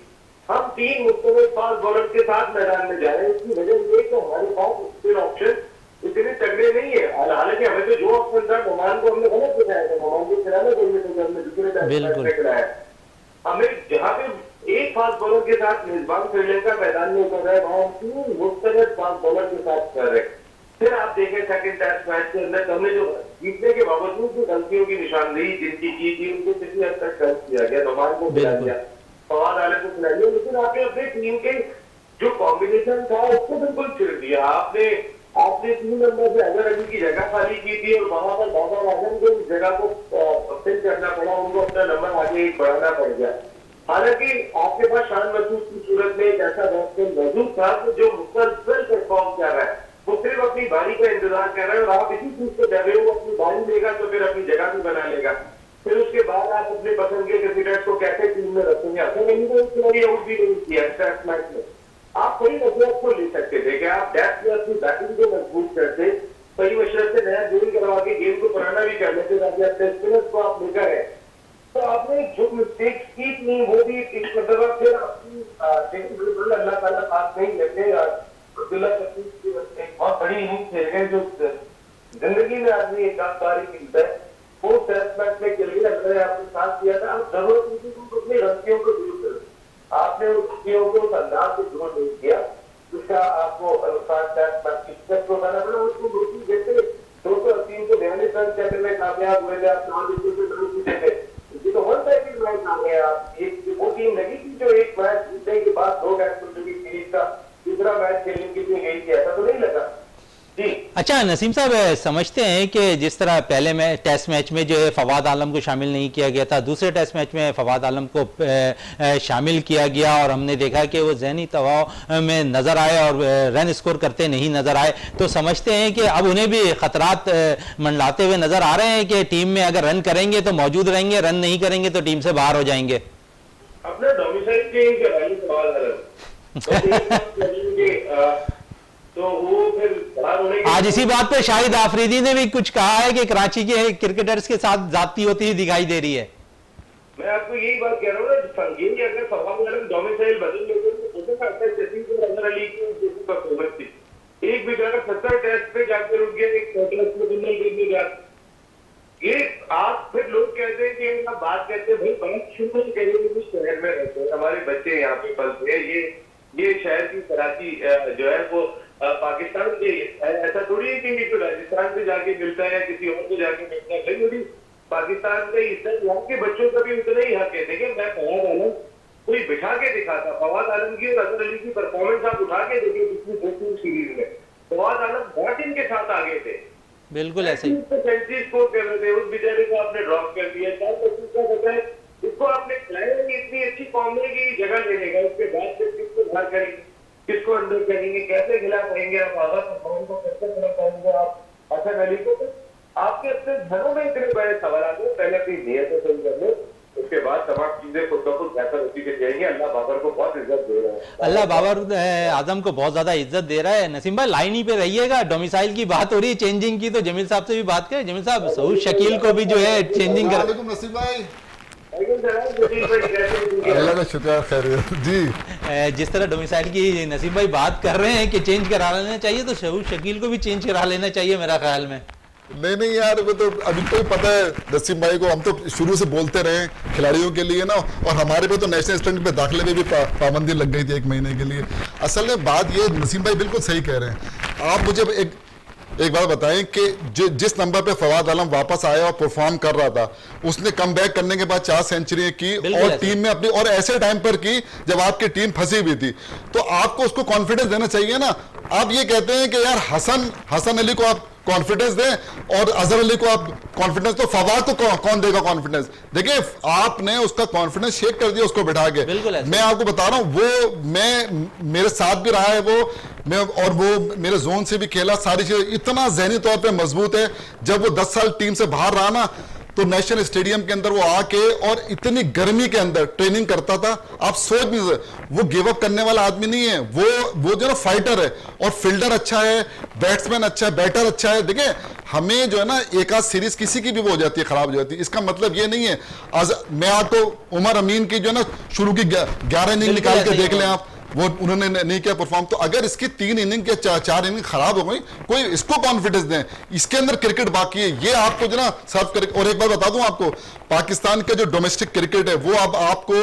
हम 3 मुख्तलिफ फास्ट बॉलर के साथ मैदान में जा रहे हैं। इसकी वजह ये कि हमारे पास स्पिन ऑप्शन इतने तगड़े नहीं है। हालांकि हमें तो जो ऑप्शन था नोमान को हमने गलत दिखाया था, नोमान को खिलाना चाहिए था, हमने दूसरे टेस्ट खिलाया। हमें जहाँ पे एक फास्ट बॉलर के साथ मेजबान श्रीलंका मैदान में उतर रहा है, वहां 3 मुख्तलिफ फास्ट बॉलर के साथ कर रहे। फिर आप देखें सेकंड टेस्ट मैच के अंदर हमने जो जीतने के बावजूद जो गलतियों की निशानदेही जिनकी की थी उनको कितनी हद तक खर्च किया गया, नोमान को खिला दिया, फवाद आलम को खिला दिया, लेकिन आपने अपनी टीम के जो कॉम्बिनेशन था उसको बिल्कुल छिड़ दिया। आपने 3 नंबर से अजहर अली की जगह खाली की थी और वहां पर बाबर आजम को इस जगह को फिल करना पड़ा, उनको अपना नंबर आगे बढ़ाना पड़ गया। हालांकि आपके पास शान महसूस की सूरत में एक ऐसा बैट्समैन मौजूद था जो मुसलसल परफॉर्म कर रहा है, वो सिर्फ अपनी बारी का इंतजार कर रहा है और आप इसी चीज से डरे हो, अपनी बारी लेगा तो फिर अपनी जगह भी बना लेगा। फिर उसके बाद आप अपने पसंद के क्रिकेटर्स को कैसे टीम में रखेंगे? अपने नहीं तो आउट भी नहीं किया टेस्ट मैच में। आप कई मशरफ को ले सकते थे कि आप डेप्थ में अपनी बैटिंग को मजबूत करते, कई मशरफ से नया जोड़ी करवा के गेम को पुराना भी कर लेते ताकि अपने स्पिनर्स को आप लेकर है। तो आपने जो मिस्टेक्स की थी वो भी एक मतलब फिर अपनी अल्लाह ताला पास नहीं लेते। अब्दुल्ला एक बहुत बड़ी इनिंग खेल गए जो जिंदगी में आदमी एक बारी मिलता है, वो टेस्ट मैच में खेल गए, अगर आपने साथ किया था। आप जरूरत नहीं थी अपनी गलतियों को दूर करें, आपने उस गलतियों को उस अंदाज से दूर नहीं किया जिसका आपको टेस्ट मैच की शिकस्त को बनाना पड़ा। उसको रोटी जैसे 280 को 42 रन करने में कामयाब हुए थे, आप 9 विकेट से ड्रॉ जीते थे, तो वन साइडेड मैच आ गया। आप एक वो टीम लगी थी जो एक मैच जीतने के बाद 2 टेस्ट सीरीज का दूसरा मैच खेलने के लिए गई थी, ऐसा तो नहीं लगा जी। अच्छा नसीम साहब, समझते हैं कि जिस तरह पहले टेस्ट मैच में जो है फवाद आलम को शामिल नहीं किया गया था, दूसरे टेस्ट मैच में फवाद आलम को शामिल किया गया और हमने देखा कि वो जहनी दबाव में नजर आए और रन स्कोर करते नहीं नजर आए, तो समझते हैं कि अब उन्हें भी खतरात मंडलाते हुए नजर आ रहे हैं कि टीम में अगर रन करेंगे तो मौजूद रहेंगे, रन नहीं करेंगे तो टीम से बाहर हो जाएंगे। अपना डोमिसाइल चेंज कराइए सवाल तो वो फिर बाहर होने के आज इसी बात पे शाहिद आफरीदी ने भी कुछ कहा है कि कराची के क्रिकेटर्स के साथ जाती होती हुई दिखाई दे रही है। मैं आपको यही बात कह रहा हूँ ना, संगीन अगर फवाद आलम डोमिसाइल बदल लेते तो मुझे लगता है जैसे अजहर अली की जैसी परफॉर्मेंस थी, एक बेचारा 70 टेस्ट पे जाकर रुक गया, एक टेस्ट में दुनिया देखने गया। ये आप फिर लोग कहते हैं कि आप बात करते हैं भाई बात शुरू से करेंगे, शहर में रहते हैं, हमारे बच्चे यहाँ पे पलते हैं, ये शहर की कराची जो है वो पाकिस्तान के ऐसा थोड़ी है कि तो राजस्थान से जाके मिलता है या किसी और को जाके मिलता है। भाई पाकिस्तान का इज्जत यहाँ के बच्चों का भी उतना ही हक है कि मैं फवाद आलम कोई बिठा के दिखाता। फवाद आलम की और अजहर अली की परफॉर्मेंस आप उठा के देखिए पिछली 2 सीरीज में, फवाद आलम बैटिंग के साथ आगे थे, बिल्कुल ऐसे ही सेंचुरी स्कोर कर रहे थे, उस बेचारे को आपने ड्रॉप कर दिया। 425 का पता है, इसको आपने खिलाया नहीं, इतनी अच्छी फॉर्म में की जगह लेने का, उसके बाद फिर किसको बाहर करेंगे, किसको अंदर करेंगे, कैसे खिला पाएंगे आप आगा परफॉर्मेंस को, कैसे खिला पाएंगे आप अजहर अली को? तो आपके अपने घरों में इतने बड़े सवाल आते हैं। पहले अपनी नीयत को सही कर लो, उसके बाद तमाम चीजें खुद ब खुद बेहतर होती चली जाएंगी। अल्लाह बाबर को बहुत इज्जत दे रहा है, अल्लाह बाबर आजम को बहुत ज्यादा इज्जत दे रहा है। नसीम भाई लाइन ही पे रहिएगा, डोमिसाइल की बात हो रही है चेंजिंग की, तो जमील साहब से भी बात करें। जमील साहब, सऊद शकील को भी जो है चेंजिंग कर। नसीम भाई नसीम भाई कैसे हैं? अल्लाह का शुक्र खैरियत जी। जिस तरह डोमिसाइल की नसीम भाई बात कर रहे हैं कि चेंज करा लेना चाहिए, तो शहूद शकील को भी चेंज करा लेना चाहिए मेरा ख्याल में। नहीं यार, वो तो अभी तो पता है नसीम भाई को, हम तो शुरू से बोलते रहे खिलाड़ियों के लिए ना, और हमारे पे तो नेशनल स्टैंड पे दाखिले में भी पाबंदी लग गई थी 1 महीने के लिए। असल में बात ये, नसीम भाई बिल्कुल सही कह रहे हैं। आप मुझे एक बात बताएं कि जिस नंबर पे फवाद आलम वापस आया और परफॉर्म कर रहा था, उसने कम बैक करने के बाद 4 सेंचुरी की और टीम में अपनी, और ऐसे टाइम पर की जब आपकी टीम फंसी हुई थी, तो आपको उसको कॉन्फिडेंस देना चाहिए ना। आप ये कहते हैं कि यार हसन अली को आप कॉन्फिडेंस दें और अजहर अली को आप कॉन्फिडेंस, तो फवाद को कौन देगा कॉन्फिडेंस? देखिए आपने उसका कॉन्फिडेंस शेक कर दिया उसको बिठा के। मैं आपको बता रहा हूं, वो मेरे साथ भी रहा है और वो मेरे जोन से भी खेला, सारी चीजें, इतना जहनी तौर पे मजबूत है। जब वो 10 साल टीम से बाहर रहा ना, तो नेशनल स्टेडियम के अंदर वो आके और इतनी गर्मी के अंदर ट्रेनिंग करता था, आप सोच नहीं सकते। वो गिव अप करने वाला आदमी नहीं है, वो जो ना फाइटर है, और फील्डर अच्छा है, बैट्समैन अच्छा है, बैटर अच्छा है। देखिए हमें जो है ना, एक आध सीरीज किसी की भी वो हो जाती है, खराब हो जाती है, इसका मतलब ये नहीं है। मैं आपको उमर अमीन की जो है ना शुरू की 11 इनिंग निकाल के देख लें आप, वो उन्होंने नहीं किया परफॉर्म। तो अगर इसकी 3 इनिंग या 4 इनिंग खराब हो गई, कोई इसको कॉन्फिडेंस दें, इसके अंदर क्रिकेट बाकी है, ये आपको जो ना सर्व कर। और एक बात बता दूं आपको, पाकिस्तान का जो डोमेस्टिक क्रिकेट है, वो अब आपको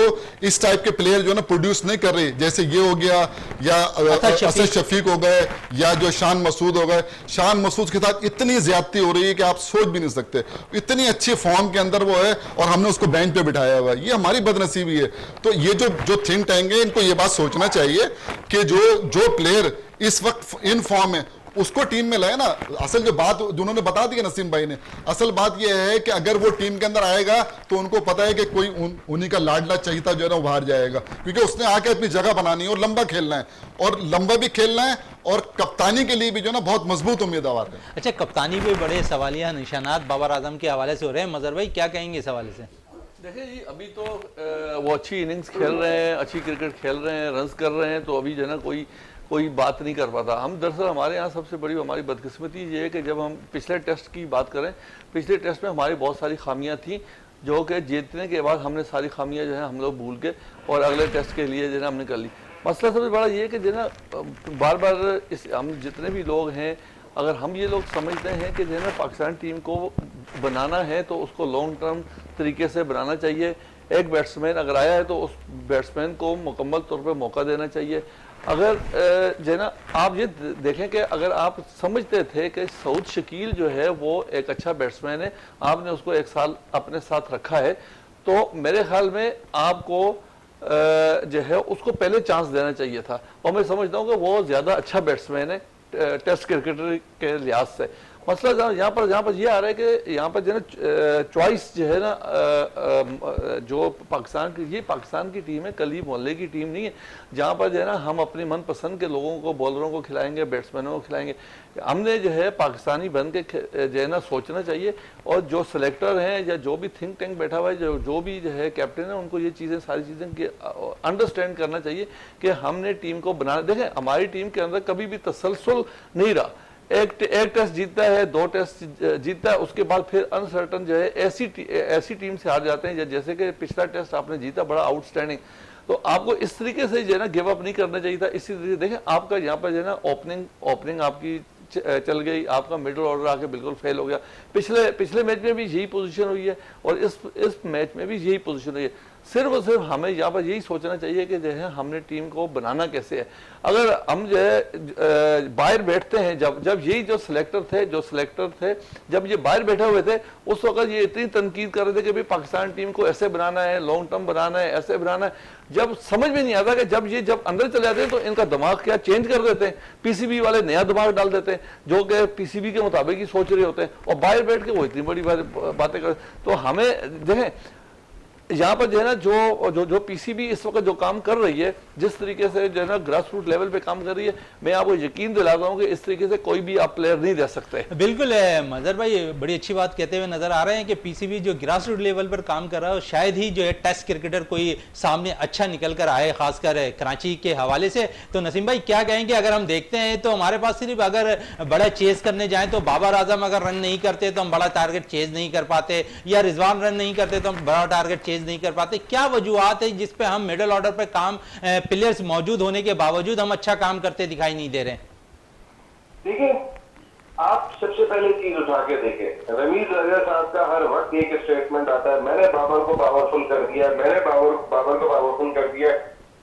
इस टाइप के प्लेयर जो ना प्रोड्यूस नहीं कर रही, जैसे ये हो गया, या असद शफीक हो गए, या जो शान मसूद हो गए। शान मसूद के साथ इतनी ज्यादती हो रही है कि आप सोच भी नहीं सकते, इतनी अच्छी फॉर्म के अंदर वो है, और हमने उसको बेंच पे बिठाया हुआ है। ये हमारी बदनसीबी है। तो ये जो थिंक टैंक है, इनको ये बात सोचना चाहिए कि जो प्लेयर इस वक्त इन फॉर्म है, उसको टीम में लाए ना। असल जो बात उन्होंने बता दी नसीम भाई ने, असल बात यह है कि अगर वो टीम के अंदर आएगा, तो उनको पता है कि कोई उन्हीं का लाडला चाहिए जो है ना वो बाहर जाएगा, क्योंकि उसने आके अपनी जगह बनानी है और लंबा खेलना है, और लंबा भी खेलना है, और कप्तानी के लिए भी जो ना बहुत मजबूत उम्मीदवार है। अच्छा, कप्तानी पे बड़े सवालिया निशानात बाबर आजम के हवाले से हो रहे हैं। मजहर भाई क्या कहेंगे इस हवाले से? देखिए जी, अभी तो वो अच्छी इनिंग्स खेल रहे हैं, अच्छी क्रिकेट खेल रहे हैं, रन्स कर रहे हैं, तो अभी जो है ना कोई बात नहीं कर पाता। हम दरअसल हमारे यहाँ सबसे बड़ी हमारी बदकिस्मती ये है कि जब हम पिछले टेस्ट की बात करें, पिछले टेस्ट में हमारी बहुत सारी खामियां थी, जो कि जीतने के बाद हमने सारी खामियां जो है हम लोग भूल के और अगले टेस्ट के लिए जो है हमने कर ली। मसला सबसे बड़ा ये है कि जो है ना बार बार हम जितने भी लोग हैं, अगर हम ये लोग समझते हैं कि जो है ना पाकिस्तान टीम को बनाना है, तो उसको लॉन्ग टर्म तरीके से बनाना चाहिए। एक बैट्समैन अगर आया है, तो उस बैट्समैन को मुकम्मल तौर पे मौका देना चाहिए। अगर जो है ना, आप ये देखें कि अगर आप समझते थे कि सऊद शकील जो है वो एक अच्छा बैट्समैन है, आपने उसको 1 साल अपने साथ रखा है, तो मेरे ख्याल में आपको जो है उसको पहले चांस देना चाहिए था। और मैं समझता हूँ कि वो ज़्यादा अच्छा बैट्समैन है टेस्ट क्रिकेटर के लिहाज से। मसला यहाँ पर ये आ रहा है कि यहाँ पर जो है ना चॉइस जो है ना, जो पाकिस्तान की टीम है, कली मोहल्ले की टीम नहीं है, जहाँ पर जो है ना हम अपनी मनपसंद के लोगों को, बॉलरों को खिलाएंगे, बैट्समैनों को खिलाएंगे। हमने जो है पाकिस्तानी बन के जो है ना सोचना चाहिए, और जो सिलेक्टर हैं या जो भी थिंक टैंक बैठा हुआ है, जो भी जो है कैप्टन है, उनको ये चीज़ें, सारी चीज़ें अंडरस्टैंड करना चाहिए कि हमने टीम को बनाना। देखें हमारी टीम के अंदर कभी भी तसलसल नहीं रहा। एक टेस्ट जीतता है, 2 टेस्ट जीतता है, उसके बाद फिर अनसर्टन जो है ऐसी टीम से हार जाते हैं, जैसे कि पिछला टेस्ट आपने जीता बड़ा आउटस्टैंडिंग। तो आपको इस तरीके से जो है ना गिव अप नहीं करना चाहिए था। इसी तरीके देखें आपका यहाँ पर जो है ना ओपनिंग आपकी चल गई, आपका मिडिल ऑर्डर आके बिल्कुल फेल हो गया। पिछले मैच में भी यही पोजीशन हुई है, और इस मैच में भी यही पोजीशन हुई है। सिर्फ और सिर्फ हमें यहाँ पर यही सोचना चाहिए कि जो है हमने टीम को बनाना कैसे है। अगर हम जो है बाहर बैठते हैं, जब यही जो सिलेक्टर थे जब ये बाहर बैठे हुए थे, उस वक्त ये इतनी तनकीद कर रहे थे कि भाई पाकिस्तान टीम को ऐसे बनाना है, लॉन्ग टर्म बनाना है, ऐसे बनाना है। जब समझ में नहीं आता कि जब अंदर चले जाते हैं, तो इनका दिमाग क्या चेंज कर देते हैं, पीसीबी वाले नया दिमाग डाल देते हैं, जो कि पीसीबी के मुताबिक ही सोच रहे होते हैं, और बाहर बैठ के वो इतनी बड़ी बातें कर। तो हमें देखें यहाँ पर जो है ना जो पीसीबी इस वक्त जो काम कर रही है, जिस तरीके से जो है ना ग्रास रूट लेवल पे काम कर रही है, मैं आपको यकीन दिलाता हूँ कि इस तरीके से कोई भी आप प्लेयर नहीं दे सकते। बिल्कुल मजहर भाई बड़ी अच्छी बात कहते हुए नजर आ रहे हैं कि पीसीबी जो ग्रास रूट लेवल पर काम कर रहा है, शायद ही जो है टेस्ट क्रिकेटर कोई सामने अच्छा निकल कर आए, खासकर कराची के हवाले से। तो नसीम भाई क्या कहेंगे? अगर हम देखते हैं तो हमारे पास सिर्फ अगर बड़ा चेज करने जाए तो बाबर आजम अगर रन नहीं करते तो हम बड़ा टारगेट चेज नहीं कर पाते, या रिजवान रन नहीं करते तो हम बड़ा टारगेट चेज चेंज नहीं कर पाते? क्या वजूहत है जिस पे हम मिडिल ऑर्डर पे काम प्लेयर्स मौजूद होने के बावजूद हम अच्छा काम करते दिखाई नहीं दे रहे? देखिए, आप सबसे पहले चीज उठा के देखें, रमीज रजा साहब का हर वक्त एक स्टेटमेंट आता है, मैंने बाबर को पावरफुल कर दिया, मैंने बाबर को पावरफुल कर दिया,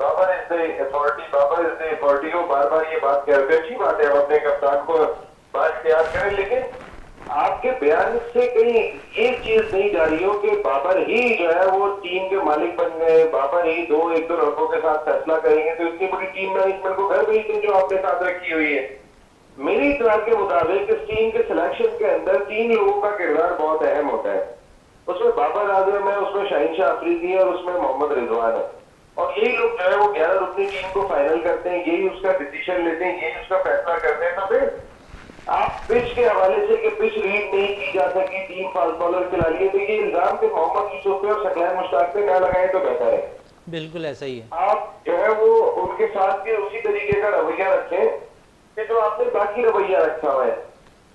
Babar is the authority, Babar is the authority. वो बार बार ये बात कहते हैं, अच्छी बात है, हम अपने कप्तान को बात तैयार करें, लेकिन आपके बयान से कहीं एक चीज नहीं जा रही हो कि बाबर ही जो है वो टीम के मालिक बन गए, बाबर ही एक दो रंगों के साथ फैसला करेंगे, तो इतनी बड़ी टीम मैनेजमेंट को घर भेज दें जो आपने साथ रखी हुई है। मेरी इतला के मुताबिक इस टीम के सिलेक्शन के अंदर 3 लोगों का किरदार बहुत अहम होता है। उसमें बाबर आजम है, उसमें शाहीन शाह अफरीदी है और उसमें मोहम्मद रिजवान है। और यही लोग जो है वो 11 रुकनी टीम को फाइनल करते हैं, यही उसका डिसीजन लेते हैं, यही उसका फैसला करते हैं। तो फिर आप पिच के हवाले से कि पिच रीड नहीं की जा सकी, 3 फास्ट बॉलर खिला लिए, तो ये इल्जाम के मोहम्मद यूसुफ पे और सकलैन मुश्ताक पे न लगाए तो बेहतर है। बिल्कुल ऐसा ही है। आप जो है वो उनके साथ भी उसी तरीके का रवैया रखें कि जो आपने बाकी रवैया रखा हुआ है।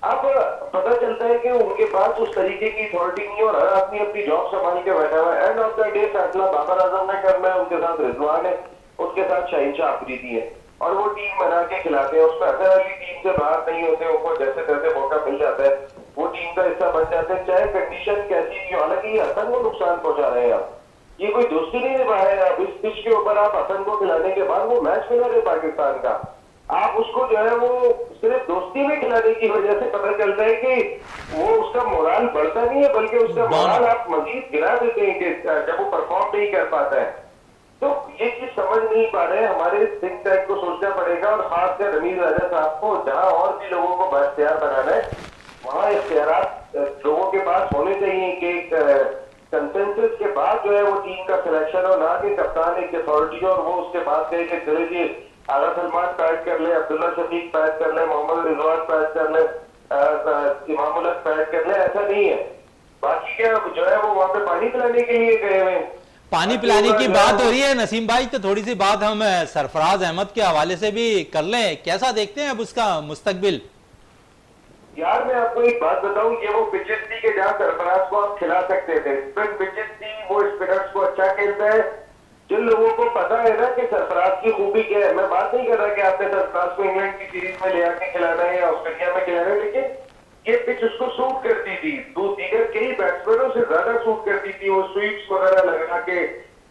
अब पता चलता है कि उनके पास उस तरीके की अथॉरिटी नहीं है और हर आदमी अपनी जॉब संभाल के बैठा हुआ है। एंड ऑफ द डे फैसला बाबर आजम ने करना है, उनके साथ रिजवान है, उसके साथ शाहीन शाह अफरीदी है, और वो टीम बना के खिलाते हैं। उसमें अगर अली टीम से बाहर नहीं होते, उनको जैसे तैसे मौका मिल जाता है, वो टीम का हिस्सा बन जाते हैं, चाहे कंडीशन कैसी भी। हालांकि हसन को नुकसान पहुंचा रहे हैं आप, ये कोई दोस्ती नहीं निभा है। अब इस पिच के ऊपर आप हसन को खिलाने के बाद वो मैच विनर है पाकिस्तान का, आप उसको जो है वो सिर्फ दोस्ती में खिलाने की वजह से पता चलता है कि वो उसका मोराल बढ़ता नहीं है, बल्कि उसका मोराल आप मजीद गिरा देते हैं कि जब वो परफॉर्म नहीं कर पाता है। तो ये चीज समझ नहीं पा रहे, हमारे थिंक टैंक को सोचना पड़ेगा, और खासकर रमीज राजा साहब को, जहां और भी लोगों को बाइख्तियार बनाना है, वहां इख्तियारात लोगों के पास होने चाहिए कि कंसेंसस के बाद जो है वो टीम का सिलेक्शन हो, ना कि कप्तान एक अथॉरिटी और वो उसके बाद कहे कि चले जी आगा सलमान पैड कर ले, अब्दुल्ला शफीक पैड कर ले, मोहम्मद रिजवान पैड कर ले, इमाम उल हक पैड कर ले, ऐसा नहीं है। बाकी क्या जो है वो वहां पे पानी पिलाने के लिए गए हुए। पानी पिलाने की बात हो रही है नसीम भाई, तो थोड़ी सी बात हम सरफराज अहमद के हवाले से भी कर लें, कैसा देखते हैं अब उसका मुस्तकबिल? यार मैं आपको एक बात बताऊं, ये वो पिचेस थी कि जहां सरफराज को आप खिला सकते थे, स्पिन पिचेस थी, वो स्पिनर्स को अच्छा खेलता है। जिन लोगों को पता है ना कि सरफराज की खूबी क्या है, मैं बात नहीं कर रहा कि आपने सरफराज को इंग्लैंड की सीरीज में ले आके खिलाना है या ऑस्ट्रेलिया में खिलाना है, लेकिन ये पिच उसको सूट करती थी, दीगर कई बैट्समैनों से ज्यादा सूट करती थी। वो स्वीप्स वगैरह लगा के,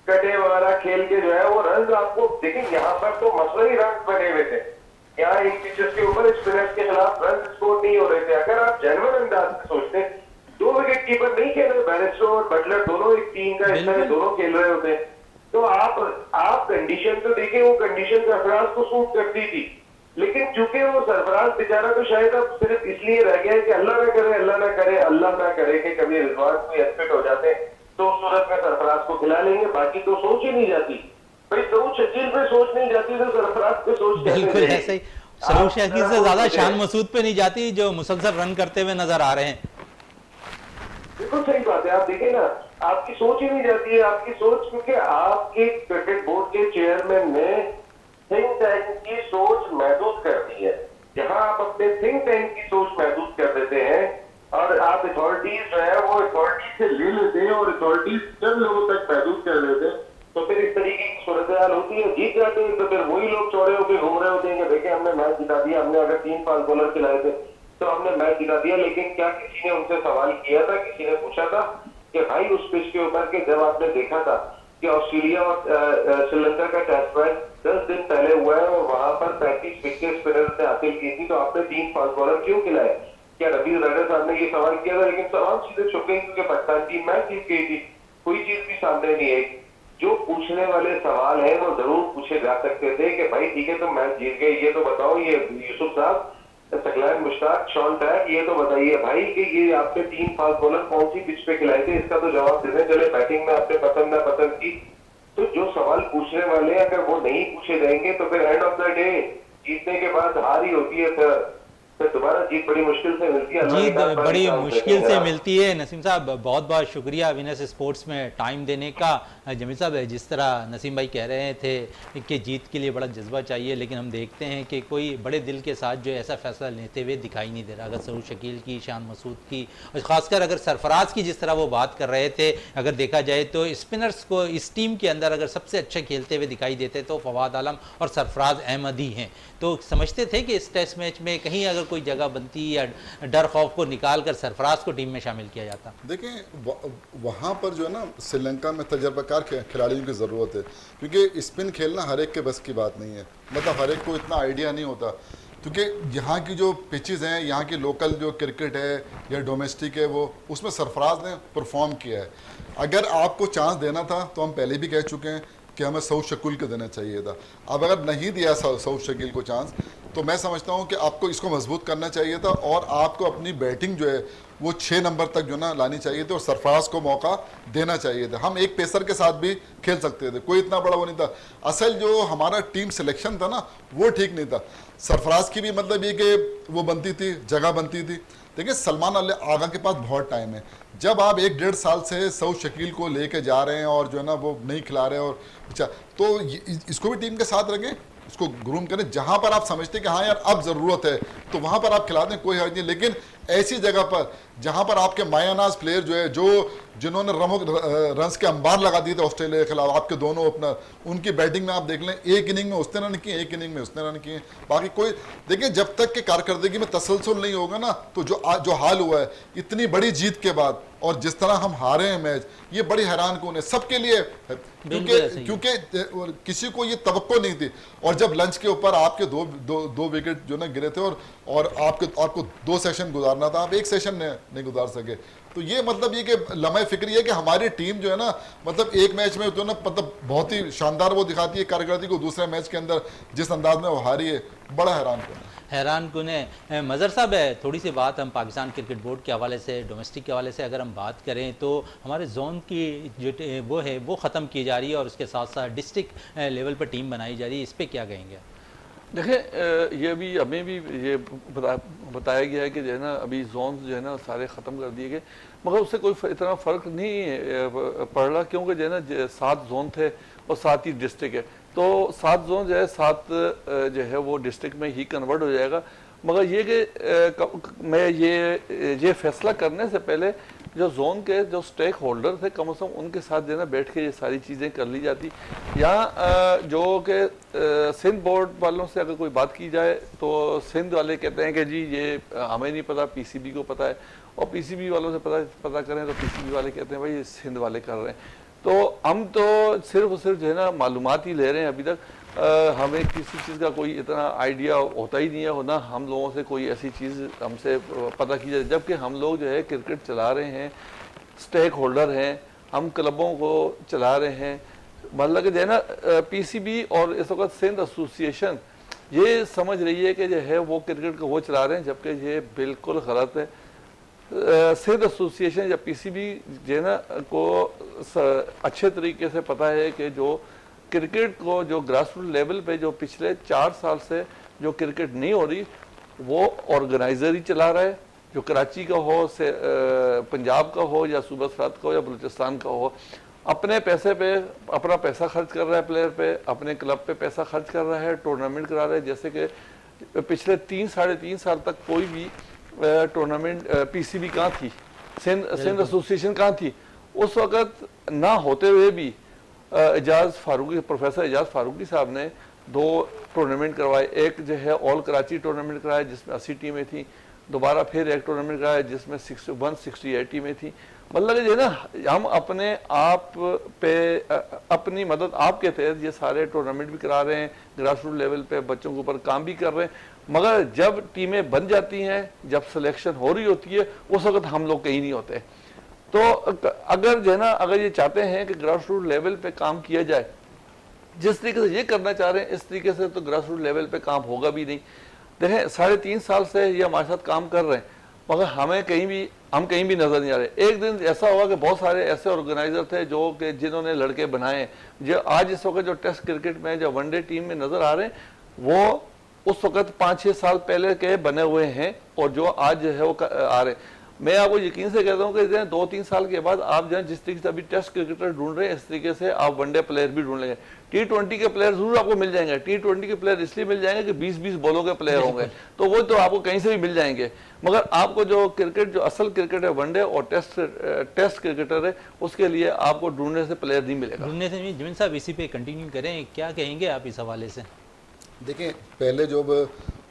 कटे वगैरह खेल के जो है वो रन आपको देखें, यहाँ पर तो मसला ही रन बने हुए थे। यहाँ एक पिचेस के ऊपर स्पिनर्स के खिलाफ रन स्कोर नहीं हो रहे थे। अगर आप जेन्युइन अंदाज में सोचते, 2 विकेट कीपर नहीं खेल रहे, बैरिस्टो और बटलर दोनों एक टीम का हिस्सा है, दोनों खेल रहे होते, तो आप कंडीशन तो देखिए, वो कंडीशन सरफराज को सूट करती थी, लेकिन चूंकि वो सरफराज बेचारा तो शायद अब सिर्फ इसलिए रह गया है कि अल्लाह ना करे, अल्लाह ना करे, अल्लाह ना करे कि कभी रिजवान कोई एक्सपेक्ट हो जाते, तो उस सूरत में सरफराज को खिला लेंगे। बाकी तो सोच ही नहीं जाती भाई, सऊद शकील पे सोच नहीं जाती तो सरफराज पे सोच बिल्कुल ऐसे ही सऊद शकील से ज्यादा शान मसूद पे नहीं जाती, जो मुसलसल रन करते हुए नजर आ रहे हैं। बिल्कुल सही बात है, आप देखिए ना, आपकी सोच ही नहीं जाती है, आपकी सोच, क्योंकि आपके क्रिकेट बोर्ड के चेयरमैन ने थिंक टैंक की सोच महदूद कर दी है। जहां आप अपने थिंक टैंक की सोच महदूद कर देते हैं और आप अथॉरिटीज जो है वो अथॉरिटी से ले लेते हैं और अथॉरिटीज चंद लोगों तक महदूद कर देते हैं, तो फिर इस तरीके की सूरत हाल होती है। जीत जाते हैं तो फिर वही लोग चौड़े होकर घूम रहे होते हैं कि देखिए हमने मैच जिता दिया, हमने अगर 3 फास्ट बॉलर खिलाए थे तो हमने मैच जिता दिया। लेकिन क्या किसी ने उनसे सवाल किया था, किसी ने पूछा था कि भाई उस पिच के ऊपर के जब आपने देखा था कि ऑस्ट्रेलिया और श्रीलंका का टेस्ट मैच 10 दिन पहले हुआ है और वहां पर 35 विकेट स्पिनर्स ने हासिल की थी, तो आपने 3 फास्ट बॉलर क्यों खिलाए? क्या रवीज राजा साहब ने ये सवाल किया था? लेकिन सवाल सीधे छुप गए क्योंकि पाकिस्तान टीम मैच जीत गई थी, कोई चीज भी सामने नहीं आई। जो पूछने वाले सवाल है वो जरूर पूछे जा सकते थे कि भाई ठीक है तुम मैच जीत गए, ये तो बताओ, ये यूसुफ साहब, सकलैन मुश्ताक, शॉन टैग, ये तो बताइए भाई कि ये आपने 3 फास्ट बॉलर कौन सी पिच पे खिलाए थे, इसका तो जवाब देने चले। बैटिंग में आपने पसंद ना पसंद की, तो जो सवाल पूछने वाले अगर वो नहीं पूछे जाएंगे तो फिर एंड ऑफ द डे जीतने के बाद हार ही होती है तो दोबारा जीत बड़ी मुश्किल से मिलती है। जीत बड़ी मुश्किल से मिलती है। नसीम साहब बहुत बहुत शुक्रिया विनस स्पोर्ट्स में टाइम देने का। जमील साहब, जिस तरह नसीम भाई कह रहे थे कि जीत के लिए बड़ा जज्बा चाहिए, लेकिन हम देखते हैं कि कोई बड़े दिल के साथ जो ऐसा फैसला लेते हुए दिखाई नहीं दे रहा। अगर सऊद शकील की, शान मसूद की, और ख़ासकर अगर सरफराज की जिस तरह वो बात कर रहे थे, अगर देखा जाए तो स्पिनर्स को इस टीम के अंदर अगर सबसे अच्छे खेलते हुए दिखाई देते तो फवाद आलम और सरफराज अहमद ही हैं। तो समझते थे कि इस टेस्ट मैच में कहीं अगर कोई जगह बनती या डर खौफ को निकाल कर सरफराज को टीम में शामिल किया जाता। देखें वहाँ पर जो है ना श्रीलंका में तजर्बाकार खिलाड़ियों की ज़रूरत है, क्योंकि स्पिन खेलना हर एक के बस की बात नहीं है। मतलब हर एक को इतना आइडिया नहीं होता, क्योंकि यहाँ की जो पिचेस हैं, यहाँ की लोकल जो क्रिकेट है या डोमेस्टिक है, वो उसमें सरफराज ने परफॉर्म किया है। अगर आपको चांस देना था तो हम पहले भी कह चुके हैं कि हमें सऊद शकील को देना चाहिए था। अब अगर नहीं दिया सऊद शकील को चांस, तो मैं समझता हूं कि आपको इसको मजबूत करना चाहिए था और आपको अपनी बैटिंग जो है वो 6 नंबर तक जो ना लानी चाहिए थी और सरफराज को मौका देना चाहिए था। हम एक पेसर के साथ भी खेल सकते थे, कोई इतना बड़ा वो नहीं था। असल जो हमारा टीम सिलेक्शन था ना, वो ठीक नहीं था। सरफराज की भी मतलब ये कि वो बनती थी, जगह बनती थी। देखिए सलमान अली आगा के पास बहुत टाइम है। जब आप 1-1.5 साल से सऊद शकील को लेके जा रहे हैं और जो है ना वो नहीं खिला रहे हैं, और अच्छा तो इसको भी टीम के साथ रखें, इसको ग्रूम करें। जहां पर आप समझते हैं कि हाँ यार अब ज़रूरत है तो वहां पर आप खिला दें, कोई हर्ज नहीं। लेकिन ऐसी जगह पर जहां पर आपके मायानाज प्लेयर जो है जिन्होंने रन्स के अंबार लगा दिए थे ऑस्ट्रेलिया के खिलाफ, आपके दोनों ओपनर, उनकी बैटिंग में आप देख लें, एक इनिंग में उसने रन किए, एक इनिंग में उसने रन किए, बाकी कोई। देखिए जब तक कि कारकर्दगी में तसलसल नहीं होगा ना, तो जो हाल हुआ है इतनी बड़ी जीत के बाद और जिस तरह हम हारे हैं मैच, ये बड़ी हैरान कौन है सबके लिए, क्योंकि किसी को ये तवक्को नहीं थी। और जब लंच के ऊपर आपके दो विकेट जो ना गिरे थे और आपको 2 सेशन गुजारना था, आप 1 सेशन नहीं गुजार सके। तो ये मतलब ये कि लम्हे फिक्री है कि हमारी टीम जो है ना, मतलब एक मैच में जो ना मतलब बहुत ही शानदार वो दिखाती है कारकर्दगी को, दूसरे मैच के अंदर जिस अंदाज में वो हारी है, बड़ा हैरान कुन है। मज़हर साहब, थोड़ी सी बात हम पाकिस्तान क्रिकेट बोर्ड के हवाले से, डोमेस्टिक के हवाले से अगर हम बात करें तो हमारे जोन की जो वो है वो ख़त्म की जा रही है और उसके साथ साथ डिस्ट्रिक्ट लेवल पर टीम बनाई जा रही है, इस पर क्या कहेंगे? देखें ये भी हमें भी ये बताया गया है कि जो है ना अभी जोन जो है ना सारे ख़त्म कर दिए गए, मगर उससे कोई इतना फ़र्क नहीं पड़ रहा, क्योंकि जो है ना 7 जोन थे और 7 ही डिस्ट्रिक्ट है। तो 7 जोन जो है 7 जो है वो डिस्ट्रिक्ट में ही कन्वर्ट हो जाएगा। मगर ये कि मैं ये फैसला करने से पहले जो जोन के जो स्टेक होल्डर थे, कम से कम उनके साथ जो है ना बैठ के ये सारी चीज़ें कर ली जाती। यहाँ जो कि सिंध बोर्ड वालों से अगर कोई बात की जाए तो सिंध वाले कहते हैं कि जी ये हमें नहीं पता, पीसीबी को पता है, और पीसीबी वालों से पता करें तो पीसीबी वाले कहते हैं भाई ये सिंध वाले कर रहे हैं। तो हम तो सिर्फ जो है ना मालूमात ही ले रहे हैं अभी तक। हमें किसी चीज़ का कोई इतना आइडिया होता ही नहीं है, होना हम लोगों से कोई ऐसी चीज़ हमसे पता की जाए, जबकि हम लोग जो है क्रिकेट चला रहे हैं, स्टेक होल्डर हैं, हम क्लबों को चला रहे हैं। मतलब कि जो है ना पीसीबी और इस वक्त सिंध एसोसिएशन ये समझ रही है कि जो है वो क्रिकेट को वो चला रहे हैं, जबकि ये बिल्कुल गलत है। सिंध एसोसिएशन या पीसीबी जो है ना को अच्छे तरीके से पता है कि जो क्रिकेट को जो ग्रास रूट लेवल पे जो पिछले 4 साल से जो क्रिकेट नहीं हो रही वो ऑर्गेनाइजर ही चला रहा है, जो कराची का हो, से पंजाब का हो या सूबा सरात का हो या बलूचिस्तान का हो, अपने पैसे पे अपना पैसा खर्च कर रहा है, प्लेयर पे, अपने क्लब पे पैसा खर्च कर रहा है, टूर्नामेंट करा रहा है। जैसे कि पिछले 3-3.5 साल तक कोई भी टूर्नामेंट पीसीबी कहाँ थी, सिंध एसोसिएशन कहाँ थी, उस वक़्त ना होते हुए भी प्रोफेसर एजाज फारूकी साहब ने 2 टूर्नामेंट करवाए। एक जो है ऑल कराची टूर्नामेंट कराया जिसमें 80 टीमें थी, दोबारा फिर एक टूर्नामेंट कराया जिसमें 168 टीमें थी। मतलब जो है ना हम अपने आप पे अपनी मदद आपके तहत ये सारे टूर्नामेंट भी करा रहे हैं, ग्रास रूट लेवल पे बच्चों के ऊपर काम भी कर रहे हैं। मगर जब टीमें बन जाती हैं, जब सिलेक्शन हो रही होती है, उस वक्त हम लोग कहीं नहीं होते। तो अगर जो है ना अगर ये चाहते हैं कि ग्रास रूट लेवल पे काम किया जाए, जिस तरीके से ये करना चाह रहे हैं, इस तरीके से तो ग्रास रूट लेवल पे काम होगा भी नहीं। देखें 3.5 साल से ये हमारे साथ काम कर रहे हैं, मगर हम कहीं भी नजर नहीं आ रहे। एक दिन ऐसा होगा कि बहुत सारे ऐसे ऑर्गेनाइजर थे जो कि जिन्होंने लड़के बनाए, जो आज इस वक्त जो टेस्ट क्रिकेट में जो वनडे टीम में नजर आ रहे हैं, वो उस वक्त 5-6 साल पहले के बने हुए हैं और जो आज जो है वो आ रहे हैं। मैं आपको यकीन से कहता हूँ कि 2-3 साल के बाद आप जो जिस तरीके से अभी टेस्ट क्रिकेटर ढूंढ रहे हैं, इस तरीके से आप वनडे प्लेयर भी ढूंढ लेंगे। T20 के प्लेयर जरूर आपको मिल जाएंगे। T20 के प्लेयर इसलिए मिल जाएंगे कि 20-20 बॉलों के प्लेयर होंगे, तो वो तो आपको कहीं से भी मिल जाएंगे। मगर आपको जो क्रिकेट, जो असल क्रिकेट है वनडे और टेस्ट क्रिकेटर है, उसके लिए आपको ढूंढने से प्लेयर नहीं मिलेगा। ढूंढने से नहीं। जमीन साहब इसी पे कंटिन्यू करें, क्या कहेंगे आप इस हवाले से? देखिए, पहले जब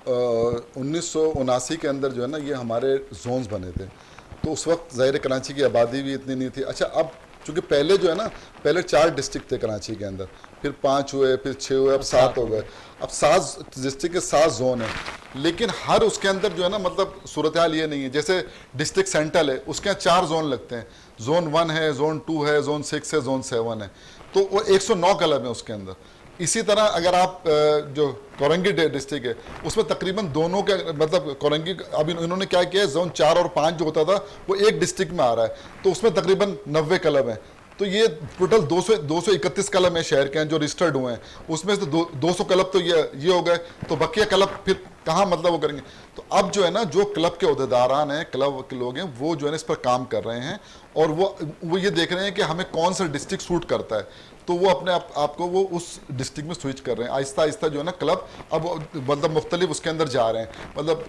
1979 के अंदर जो है ना ये हमारे जोन्स बने थे, तो उस वक्त ज़ाहिर कराची की आबादी भी इतनी नहीं थी। अच्छा, अब चूँकि पहले जो है ना, पहले 4 डिस्ट्रिक्ट थे कराची के अंदर, फिर 5 हुए, फिर 6 हुए, अब 7 हो गए। अब 7 डिस्ट्रिक्ट के 7 जोन हैं, लेकिन हर उसके अंदर जो है ना, मतलब सूरत हाल ये नहीं है। जैसे डिस्ट्रिक्ट सेंट्रल है, उसके यहाँ 4 जोन लगते हैं। जोन 1 है, जोन 2 है, जोन 6 है, जोन 7 है, तो वो 109 क्लब है उसके अंदर। इसी तरह अगर आप जो कोरंगी डिस्ट्रिक्ट है, उसमें तकरीबन दोनों के, मतलब कोरंगी, अभी इन्होंने क्या किया है, जोन 4 और 5 जो होता था वो एक डिस्ट्रिक्ट में आ रहा है, तो उसमें तकरीबन 90 क्लब हैं। तो ये टोटल 231 क्लब हैं शहर के हैं जो रजिस्टर्ड हुए हैं, उसमें से 200 क्लब तो ये हो गए, तो बकिया क्लब फिर कहाँ मतलब वो करेंगे। तो अब जो है ना, जो क्लब के अहदेदारान हैं, क्लब के लोग हैं, वो जो है ना इस पर काम कर रहे हैं, और वो ये देख रहे हैं कि हमें कौन सा डिस्ट्रिक्ट सूट करता है, तो वो अपने आपको वो उस डिस्ट्रिक्ट में स्विच कर रहे हैं। आहिस्ता आहिस्ता जो है ना क्लब अब मतलब मुख्तलिफ उसके अंदर जा रहे हैं, मतलब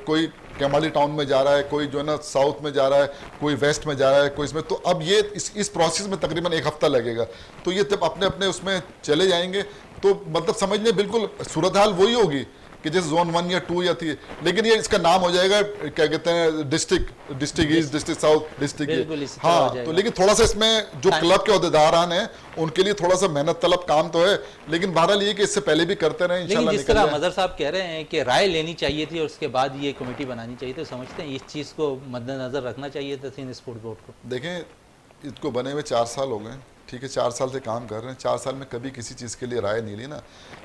कोई कैमाली टाउन में जा रहा है, कोई जो है ना साउथ में जा रहा है, कोई वेस्ट में जा रहा है, कोई इसमें। तो अब ये इस प्रोसेस में तकरीबन 1 हफ्ता लगेगा, तो ये जब अपने अपने उसमें चले जाएंगे तो मतलब समझ लें बिल्कुल सूरत हाल वही होगी कि जैसे जोन 1 या 2 या 3, लेकिन ये इसका नाम हो जाएगा, क्या कहते हैं, district east, district south, district. हाँ, तो लेकिन थोड़ा सा इसमें जो क्लब के अहदेदारान हैं उनके लिए थोड़ा सा मेहनत तलब काम तो है, लेकिन बहरहाल ये कि इससे पहले भी करते रहे इंशाल्लाह। जिस तरह मदर साहब कह रहे हैं कि राय लेनी चाहिए थी और उसके बाद ये कमेटी बनानी चाहिए, तो समझते हैं इस चीज़ को मद्देनजर रखना चाहिए था सीनियर स्पोर्ट्स बोर्ड को? देखें, इसको बने हुए 4 साल हो गए, ठीक है, 4 साल से काम कर रहे हैं। 4 साल में कभी किसी चीज़ के लिए राय नहीं ली ना।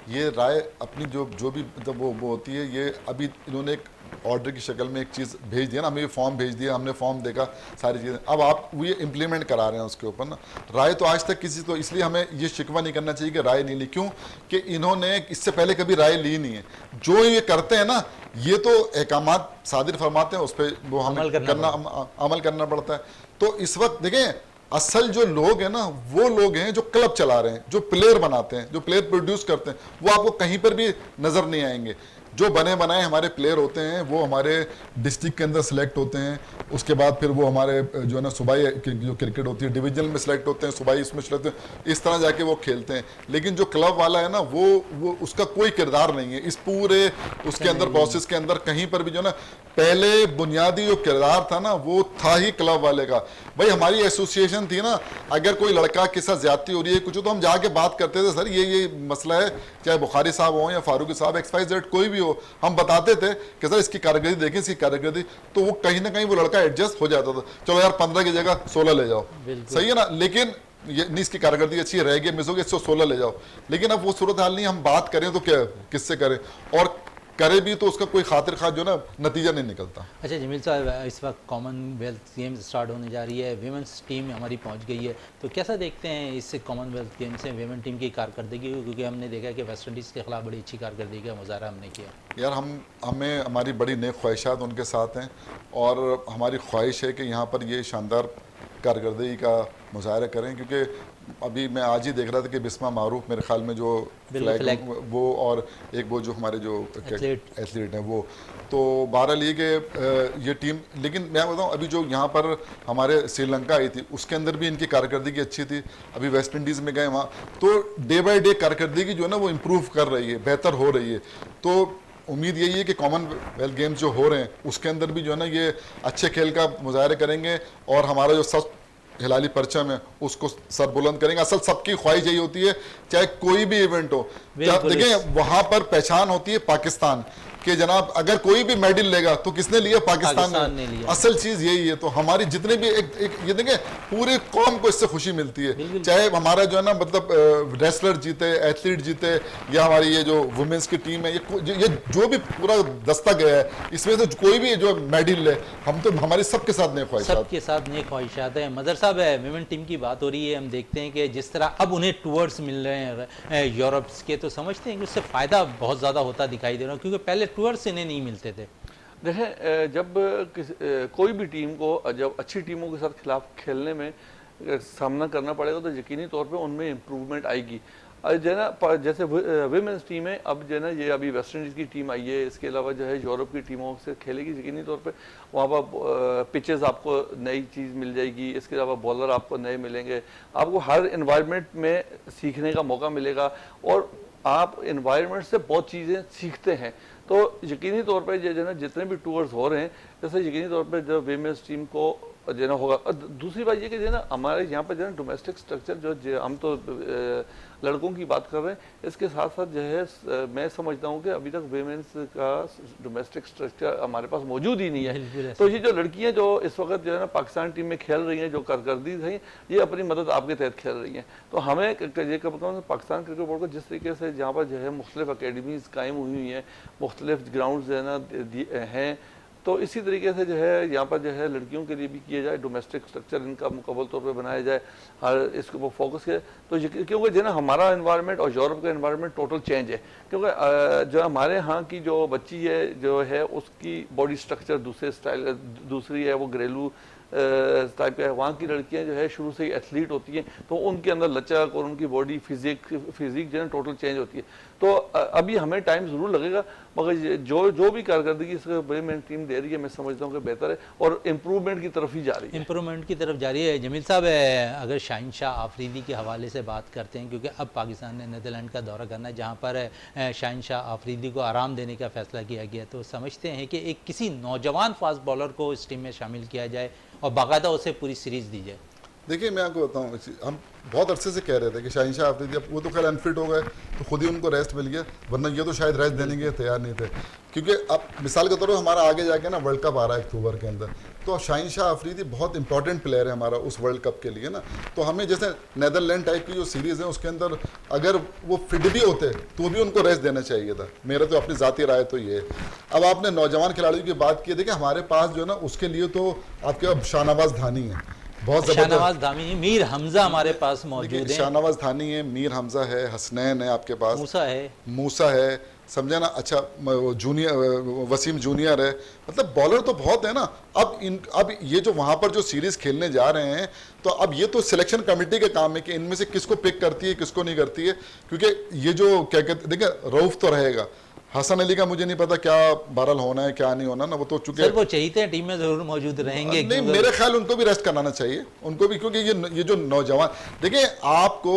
ये राय अपनी जो भी मतलब वो होती है, ये अभी इन्होंने एक ऑर्डर की शक्ल में एक चीज़ भेज दिया ना, हमें ये फॉर्म भेज दिया, हमने फॉर्म देखा, सारी चीज़ें, अब आप वो ये इम्प्लीमेंट करा रहे हैं उसके ऊपर ना। राय तो आज तक किसी, तो इसलिए हमें ये शिकवा नहीं करना चाहिए कि राय नहीं ली, क्यों कि इन्होंने इससे पहले कभी राय ली नहीं है। जो ये करते हैं ना, ये तो अहकामात सादिर फरमाते हैं, उस पर वो हमें अमल करना पड़ता है। तो इस वक्त देखें, असल जो लोग हैं ना, वो लोग हैं जो क्लब चला रहे हैं, जो प्लेयर बनाते हैं, जो प्लेयर प्रोड्यूस करते हैं, वो आपको कहीं पर भी नज़र नहीं आएंगे। जो बने बनाए हमारे प्लेयर होते हैं वो हमारे डिस्ट्रिक्ट के अंदर सेलेक्ट होते हैं, उसके बाद फिर वो हमारे जो है ना सूबाई जो क्रिकेट होती है डिवीजनल में सेलेक्ट होते हैं, सूबाई उसमें सेलेक्ट होते हैं, इस तरह जाके वो खेलते हैं। लेकिन जो क्लब वाला है ना, वो उसका कोई किरदार नहीं है इस पूरे उसके अंदर प्रोसेस के अंदर। कहीं पर भी जो है ना, पहले बुनियादी जो किरदार था ना, वो था ही क्लब वाले का। भाई हमारी एसोसिएशन थी ना, अगर कोई लड़का के साथ ज्यादती हो रही है कुछ, तो हम जाके बात करते थे, सर ये मसला है, चाहे बुखारी साहब हो या फारूकी साहब, XYZ कोई भी हो, हम बताते थे कि सर इसकी कारकर्दगी देखें, इसकी कारकर्दगी, तो वो कहीं ना कहीं वो लड़का एडजस्ट हो जाता था। चलो यार 15 की जगह 16 ले जाओ, सही है ना, लेकिन ये नहीं, इसकी कारकर्दगी अच्छी रह गई, मिस हो गई, 16 ले जाओ। लेकिन अब वो सूरत हाल नहीं, हम बात करें तो क्या किससे करें, और करे भी तो उसका कोई खातिर खा जो ना नतीजा नहीं निकलता। अच्छा जमील साहब, इस वक्त कॉमनवेल्थ गेम्स स्टार्ट होने जा रही है, वीमेंस टीम हमारी पहुंच गई है, तो कैसा देखते हैं इस कॉमनवेल्थ गेम्स से वीमेन टीम की कारकर्दगी, क्योंकि हमने देखा कि वेस्ट इंडीज़ के खिलाफ बड़ी अच्छी कारकर्दगी का मुजाहरा हमने किया। यार हमें हमारी बड़ी नेक ख्वाहिशात उनके साथ हैं, और हमारी ख्वाहिश है कि यहाँ पर ये शानदार कारकर्दगी का मुजाहरा करें, क्योंकि अभी मैं आज ही देख रहा था कि बिस्मा मारूफ मेरे ख्याल में जो फ्लैग वो, और एक वो जो हमारे जो एथलीट हैं वो, तो बहरहाल ये कि ये टीम, लेकिन मैं बताऊँ अभी जो यहाँ पर हमारे श्रीलंका आई थी उसके अंदर भी इनकी कारकर्दगी अच्छी थी। अभी वेस्ट इंडीज़ में गए वहाँ, तो डे बाई डे कारकर्दगी जो है ना वो इम्प्रूव कर रही है, बेहतर हो रही है। तो उम्मीद यही है कि कॉमनवेल्थ गेम्स जो हो रहे हैं उसके अंदर भी जो है ना ये अच्छे खेल का मुजाहरा करेंगे, और हमारा जो सब हिलाली परचम है उसको सर बुलंद करेंगे। असल सबकी ख्वाहिश यही होती है, चाहे कोई भी इवेंट हो, देखिए वहाँ पर पहचान होती है पाकिस्तान कि जनाब अगर कोई भी मेडल लेगा तो किसने लिया? पाकिस्तान ने लिया। असल चीज यही है। तो हमारी जितने भी एक ये देखें पूरी कौम को इससे खुशी मिलती है, चाहे हमारा जो है ना मतलब रेसलर जीते, एथलीट जीते, या हमारी ये जो वुमेन्स की टीम है, ये जो भी पूरा दस्ता गया है, इसमें से कोई भी जो मेडल ले, हम तो हमारी सबके साथ नेक ख्वाहिशात, सबके साथ नेक ख्वाहिशात है। मदर साहब, विमेन टीम की बात हो रही है, हम देखते हैं कि जिस तरह अब उन्हें टूर्स मिल रहे हैं यूरोप के, तो समझते हैं कि उससे फ़ायदा बहुत ज़्यादा होता दिखाई दे रहा है, क्योंकि पहले टूर्स इन्हें नहीं मिलते थे। देखें, जब कोई भी टीम को जब अच्छी टीमों के साथ खिलाफ खेलने में सामना करना पड़ेगा तो यकीनी तौर पे उनमें इम्प्रूवमेंट आएगी। जो है ना, जैसे विमेंस टीम है, अब जो है ना ये अभी वेस्ट इंडीज़ की टीम आई है, इसके अलावा जो है यूरोप की टीमों से खेलेगी, यकीनी तौर पे वहाँ पर पिचेस आपको नई चीज़ मिल जाएगी, इसके अलावा बॉलर आपको नए मिलेंगे, आपको हर इन्वायरमेंट में सीखने का मौका मिलेगा और आप इन्वायरमेंट से बहुत चीज़ें सीखते हैं। तो यकीनी तौर पर जो है ना जितने भी टूर्स हो रहे हैं, जैसे यकीनी तौर पर जो विमेंस टीम को जो है ना होगा। और दूसरी बात ये कि जो है ना हमारे यहाँ पर जो है डोमेस्टिक स्ट्रक्चर जो हम तो लड़कों की बात कर रहे हैं, इसके साथ साथ जो है मैं समझता हूँ कि अभी तक विमेंस का डोमेस्टिक स्ट्रक्चर हमारे पास मौजूद ही नहीं है। तो ये जो लड़कियाँ जो इस वक्त जो है ना पाकिस्तान टीम में खेल रही हैं, जो कारकर्दगी हैं, ये अपनी मदद आपके तहत खेल रही हैं। तो हमें ये कम पाकिस्तान क्रिकेट बोर्ड को जिस तरीके से जहाँ पर जो है मुख्तलिफ अकेडमीज़ कायम हुई हैं, मुख्तलिफ ग्राउंड जो है ना हैं, तो इसी तरीके से जो है यहाँ पर जो है लड़कियों के लिए भी किया जाए, डोमेस्टिक स्ट्रक्चर इनका मुकम्मल तौर पे बनाया जाए, हर इसके ऊपर फोकस किया। तो क्योंकि जो है ना हमारा एनवायरनमेंट और यूरोप का एनवायरनमेंट टोटल चेंज है, क्योंकि जो हमारे यहाँ की जो बच्ची है जो है उसकी बॉडी स्ट्रक्चर दूसरे स्टाइल दूसरी है, वो घरेलू टाइप का है। वहाँ की लड़कियाँ जो है शुरू से ही एथलीट होती हैं, तो उनके अंदर लचक और उनकी बॉडी फिजिक जो है टोटल चेंज होती है। तो अभी हमें टाइम ज़रूर लगेगा, मगर जो भी कारकर्दगी इसके विमेन टीम दे रही है, मैं समझता हूँ कि बेहतर है और इम्प्रूवमेंट की तरफ ही जा रही है। इम्प्रूवमेंट की तरफ जा रही है। जमील साहब, अगर शाहीन शाह आफरीदी के हवाले से बात करते हैं, क्योंकि अब पाकिस्तान ने नीदरलैंड का दौरा करना है, जहाँ पर शाहीन शाह आफरीदी को आराम देने का फैसला किया गया, तो समझते हैं कि एक किसी नौजवान फास्ट बॉलर को इस टीम में शामिल किया जाए और बाकायदा उसे पूरी सीरीज़ दी जाए। देखिए मैं आपको बताऊँ, हम बहुत अरसे से कह रहे थे कि शाहीन शाह आफरीदी, वो तो खैर अनफिट हो गए तो खुद ही उनको रेस्ट मिल गया, वरना ये तो शायद रेस्ट देने के तैयार नहीं थे। क्योंकि अब मिसाल के तौर पर हमारा आगे जाके ना वर्ल्ड कप आ रहा है अक्टूबर के अंदर, तो शाहीन शाह आफरीदी बहुत इंपॉर्टेंट प्लेयर है हमारा उस वर्ल्ड कप के लिए ना। तो हमें जैसे नीदरलैंड टाइप की जो सीरीज़ है उसके अंदर अगर वो फिट भी होते तो भी उनको रेस्ट देना चाहिए था, मेरा तो अपनी ज़ाती राय तो ये है। अब आपने नौजवान खिलाड़ियों की बात की, देखिए हमारे पास जो है ना उसके लिए तो आपके अब शाहनवाज धानी है, बहुत शाहनवाज धामी, मीर हमजा हमारे पास मौजूद है, शाहनवाज धानी है, मीर हमजा है, हसनैन है आपके पास, मूसा है, समझे ना। अच्छा, जूनियर वसीम जूनियर है, मतलब बॉलर तो बहुत है ना। अब ये जो वहाँ पर जो सीरीज़ खेलने जा रहे हैं, तो अब ये तो सिलेक्शन कमेटी के काम है कि इनमें से किसको पिक करती है किसको नहीं करती है, क्योंकि ये जो क्या कहते, देखिए रऊफ तो रहेगा, हसन अली का मुझे नहीं पता क्या बहरहाल होना है क्या नहीं होना ना, वो तो चुके वो चाहते हैं टीम में जरूर मौजूद रहेंगे। नहीं, मेरे ख्याल उनको भी रेस्ट कराना चाहिए, उनको भी, क्योंकि ये जो नौजवान, देखिए आपको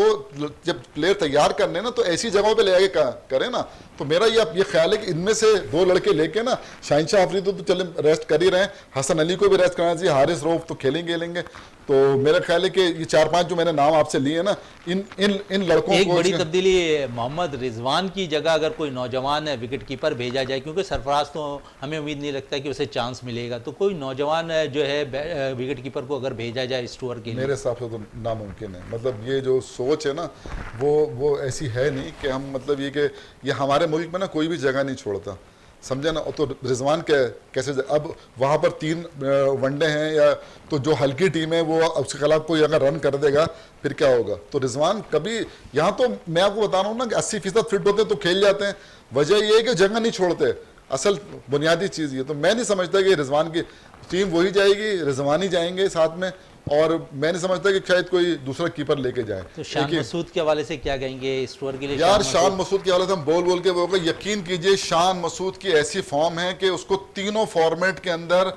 जब प्लेयर तैयार करने ना तो ऐसी जगहों पे ले आके करें ना। तो मेरा ये ख्याल है कि इनमें से 2 लड़के लेके ना, शाहीन शाह आफरीदी तो चले रेस्ट कर ही रहे हैं, हसन अली को भी रेस्ट कराना चाहिए, हारिस रऊफ तो खेलेंगे। तो मेरा ख्याल है कि ये 4-5 जो मैंने नाम आपसे लिए ना, इन लड़कों एक बड़ी तब्दीली मोहम्मद रिजवान की जगह अगर कोई नौजवान विकेट कीपर भेजा जाए, क्योंकि सरफराज तो हमें उम्मीद नहीं लगता कि उसे चांस मिलेगा, तो कोई नौजवान जो है विकेट कीपर को अगर भेजा जाए इस टूर के लिए, मेरे हिसाब से तो नामुमकिन है। मतलब ये जो सोच है ना वो ऐसी है नहीं कि हम, मतलब ये कि ये हमारे मुल्क में ना कोई भी जगह नहीं छोड़ता, समझे ना। तो रिजवान कैसे अब वहाँ पर 3 वनडे हैं, या तो जो हल्की टीम है वो उसके खिलाफ कोई अगर रन कर देगा फिर क्या होगा। तो रिजवान कभी यहाँ, तो मैं आपको बता रहा हूँ ना कि 80% फिट होते हैं तो खेल जाते हैं, वजह ये है कि जगह नहीं छोड़ते, असल बुनियादी चीज़ ये। तो मैं नहीं समझता कि रिजवान की टीम वही जाएगी, रिजवान ही जाएंगे साथ में, और मैं नहीं समझता कि शायद कोई दूसरा कीपर लेके जाए। तो शान मसूद के हवाले से क्या कहेंगे इस टूर के लिए? यार शान मसूद के हवाले से हम बोल के वो, यकीन कीजिए शान मसूद की ऐसी फॉर्म है कि उसको तीनों फॉर्मेट के अंदर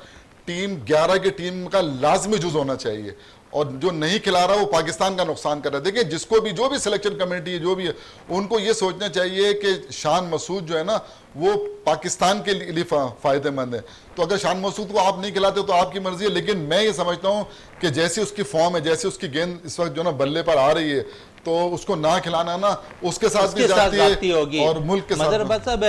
टीम 11 की टीम का लाजमी जुज होना चाहिए, और जो नहीं खिला रहा वो पाकिस्तान का नुकसान कर रहा है। देखिए जिसको भी, जो भी सिलेक्शन कमेटी जो भी है, उनको ये सोचना चाहिए कि शान मसूद जो है ना वो पाकिस्तान के लिए फ़ायदेमंद है। तो अगर शान मसूद को आप नहीं खिलाते तो आपकी मर्जी है, लेकिन मैं ये समझता हूँ कि जैसी उसकी फॉर्म है, जैसे उसकी गेंद इस वक्त जो ना बल्ले पर आ रही है, तो उसको ना खिलाना ना उसके साथ उसके भी साथ जाती जाती है होगी। और मुल्क के साथ मदर में। साहब,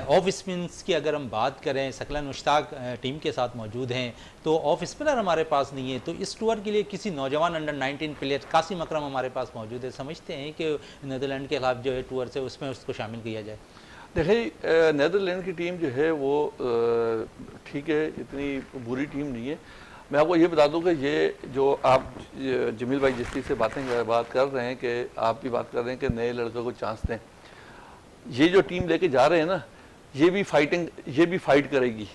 ऑफ स्पिनर्स की अगर हम बात करें, सकलन मुश्ताक टीम के साथ मौजूद हैं, तो ऑफ स्पिनर हमारे पास नहीं है, तो इस टूर के लिए किसी नौजवान अंडर 19 प्लेयर कासिम अकरम हमारे पास मौजूद है, समझते हैं कि नीदरलैंड के खिलाफ जो है टूर से उसमें उसको शामिल किया जाए? देखिए नीदरलैंड की टीम जो है वो ठीक है, इतनी बुरी टीम नहीं है। मैं आपको ये बता दूं कि ये जो आप जमील भाई जिस चीज़ से बात कर रहे हैं कि आप भी बात कर रहे हैं कि नए लड़कों को चांस दें, ये जो टीम लेके जा रहे हैं ना, ये भी फाइट करेगी।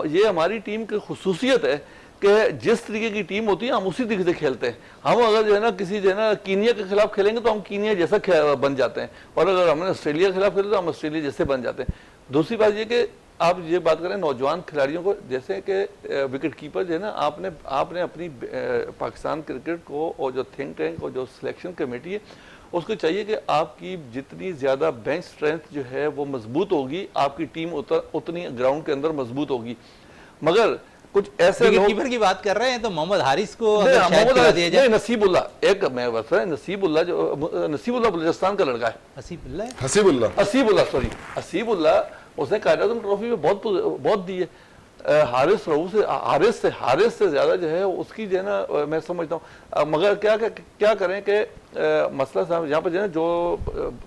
ये हमारी टीम की खुसूसियत है कि जिस तरीके की टीम होती है हम उसी तरीके से खेलते हैं। हम अगर जो है ना किसी जो है ना कीनिया के खिलाफ खेलेंगे तो हम कीनिया जैसा बन जाते हैं, और अगर हमने ऑस्ट्रेलिया के खिलाफ खेले तो हम ऑस्ट्रेलिया जैसे बन जाते हैं। दूसरी बात ये कि आप ये बात करें नौजवान खिलाड़ियों को, जैसे कि विकेट कीपर जो है ना, आपने अपनी पाकिस्तान क्रिकेट को और जो थिंक टैंक और जो सिलेक्शन कमेटी है उसको चाहिए कि आपकी जितनी ज़्यादा बेंच स्ट्रेंथ जो है वो मजबूत होगी, आपकी टीम उतनी ग्राउंड के अंदर मजबूत होगी। मगर कुछ ऐसे लोग कीपर की बात कर रहे हैं तो मोहम्मद हारिस को शायद खिला दिया जाए। नसीबुल्ला, एक मैं बता रहा नसीबुल्ला बलूचिस्तान का लड़का है, हसीबुल्ला उसने कायदातुल ट्रॉफी में बहुत दी है। हारिस से ज्यादा जो है उसकी जो है ना मैं समझता हूँ। मगर क्या करें कि मसला साहब यहाँ पर जो है जो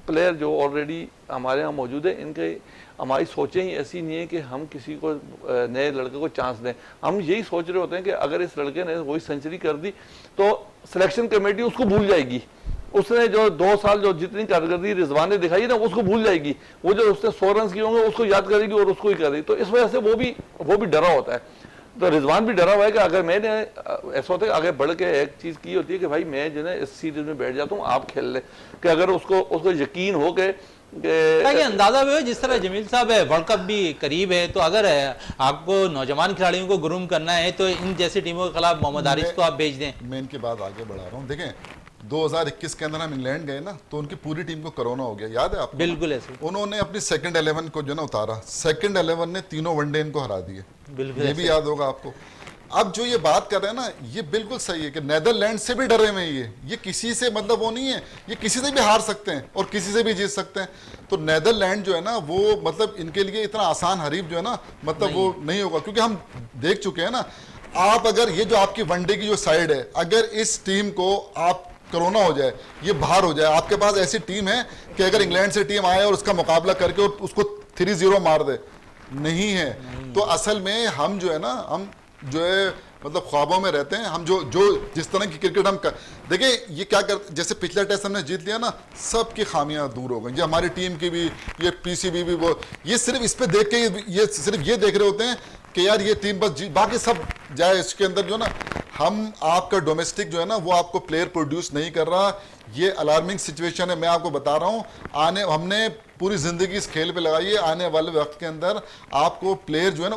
प्लेयर जो ऑलरेडी हमारे यहाँ मौजूद है, इनके हमारी सोचें ही ऐसी नहीं है कि हम किसी को नए लड़के को चांस दें। हम यही सोच रहे होते हैं कि अगर इस लड़के ने वही सेंचुरी कर दी तो सिलेक्शन कमेटी उसको भूल जाएगी, उसने जो 2 साल जो जितनी कारकर्दगी रिजवान ने दिखाई ना उसको भूल जाएगी, वो जो उसने 100 रन किए होंगे उसको याद करेगी और उसको ही करेगी। तो इस वजह से वो भी डरा होता है। तो रिजवान भी डरा हुआ है कि अगर मैंने ऐसा होता है आगे बढ़ के एक चीज़ की होती है कि भाई मैं जो है इस सीरीज में बैठ जाता हूँ, आप खेल ले, कि अगर उसको यकीन हो के अंदाजा भी हो, जिस तरह जमील साहब है वर्ल्ड कप भी करीब है, तो अगर आपको नौजवान खिलाड़ियों को ग्रूम करना है तो इन जैसी टीमों के खिलाफ मोहम्मद हारिस को आप भेज दें। मैं इनकी बात आगे बढ़ा रहा हूँ। देखें 2021 के अंदर हम इंग्लैंड गए ना, तो उनकी पूरी टीम को कोरोना हो गया, याद है आपको? बिल्कुल ऐसे उन्होंने अपनी सेकंड 11 को जो ना उतारा, सेकंड 11 ने तीनों वनडे इनको हरा दिए, बिल्कुल ये भी याद होगा आपको। अब जो ये बात कर रहे हैं ना, ये बिल्कुल सही है कि नेदरलैंड से भी डरे हुए हैं, ये किसी से मतलब वो नहीं है, ये किसी से भी हार सकते हैं और किसी से भी जीत सकते हैं। तो नेदरलैंड जो है ना वो मतलब इनके लिए इतना आसान हरीफ जो है ना मतलब वो नहीं होगा, क्योंकि हम देख चुके हैं ना। आप अगर ये जो आपकी वनडे की जो साइड है, अगर इस टीम को आप कोरोना हो जाए, ये बाहर हो जाए, आपके पास ऐसी टीम है कि अगर इंग्लैंड से टीम आए और उसका मुकाबला करके और उसको 3-0 मार दे, नहीं है। तो असल में हम जो है ना, हम जो है मतलब ख्वाबों में रहते हैं। हम जो जिस तरह की क्रिकेट हम देखिए, ये क्या करते, जैसे पिछला टेस्ट हमने जीत लिया ना, सबकी खामियां दूर हो गई, ये हमारी टीम की भी, ये पीसीबी भी, वो ये सिर्फ इस पे देख के ये सिर्फ ये देख रहे होते हैं कि यार ये टीम बस बाकी सब जाए। इसके अंदर जो ना हम आपका डोमेस्टिक जो है ना वो आपको प्लेयर प्रोड्यूस नहीं कर रहा, ये अलार्मिंग सिचुएशन है। मैं आपको बता रहा हूँ, हमने पूरी जिंदगी इस खेल पे लगाई है, आने वाले वक्त के अंदर आपको प्लेयर जो है ना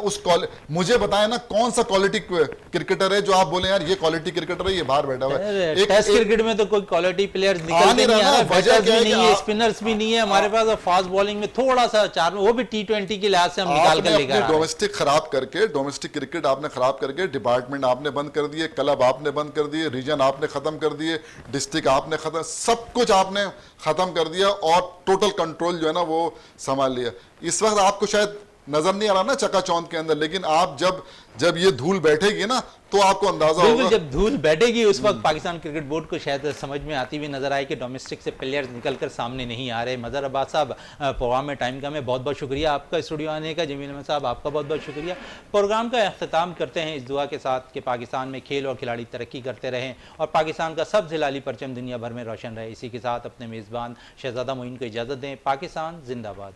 मुझे बताएं ना कौन सा क्वालिटी क्रिकेटर है जो आप बोले यार ये क्वालिटी क्रिकेटर है, ये बाहर बैठा हुआ है। टेस्ट क्रिकेट में तो कोई क्वालिटी प्लेयर निकल नहीं रहा है, बैटर्स भी नहीं है, स्पिनर्स भी नहीं है हमारे पास, और फास्ट बॉलिंग में थोड़ा सा चार, वो भी T20 के लिहाज से हम निकाल कर लेकर डोमेस्टिक खराब करके, डोमेस्टिक क्रिकेट आपने खराब करके, डिपार्टमेंट आपने बंद कर दिए, क्लब आपने बंद कर दिए, रीजन आपने खत्म कर दिए, डिस्ट्रिक्ट आपने खत्म, सब कुछ आपने खत्म कर दिया और टोटल कंट्रोल जो है ना वो संभाल लिया। इस वक्त आपको शायद नजर नहीं आ रहा ना चकाचौंध के अंदर, लेकिन आप जब ये धूल बैठेगी ना तो आपको अंदाजा होगा। जब धूल बैठेगी उस वक्त पाकिस्तान क्रिकेट बोर्ड को शायद समझ में आती हुई नजर आए कि डोमेस्टिक से प्लेयर्स निकलकर सामने नहीं आ रहे। मजहर अब्बास साहब, प्रोग्राम में टाइम का मैं बहुत बहुत शुक्रिया आपका स्टूडियो आने का। जमील अहमद साहब आपका बहुत बहुत शुक्रिया। प्रोग्राम का अख्ताम करते हैं इस दुआ के साथ कि पाकिस्तान में खेल और खिलाड़ी तरक्की करते रहें और पाकिस्तान का सबसे हिलाली परचम दुनिया भर में रोशन रहे। इसी के साथ अपने मेज़बान शहजादा मोइन को इजाज़त दें। पाकिस्तान जिंदाबाद।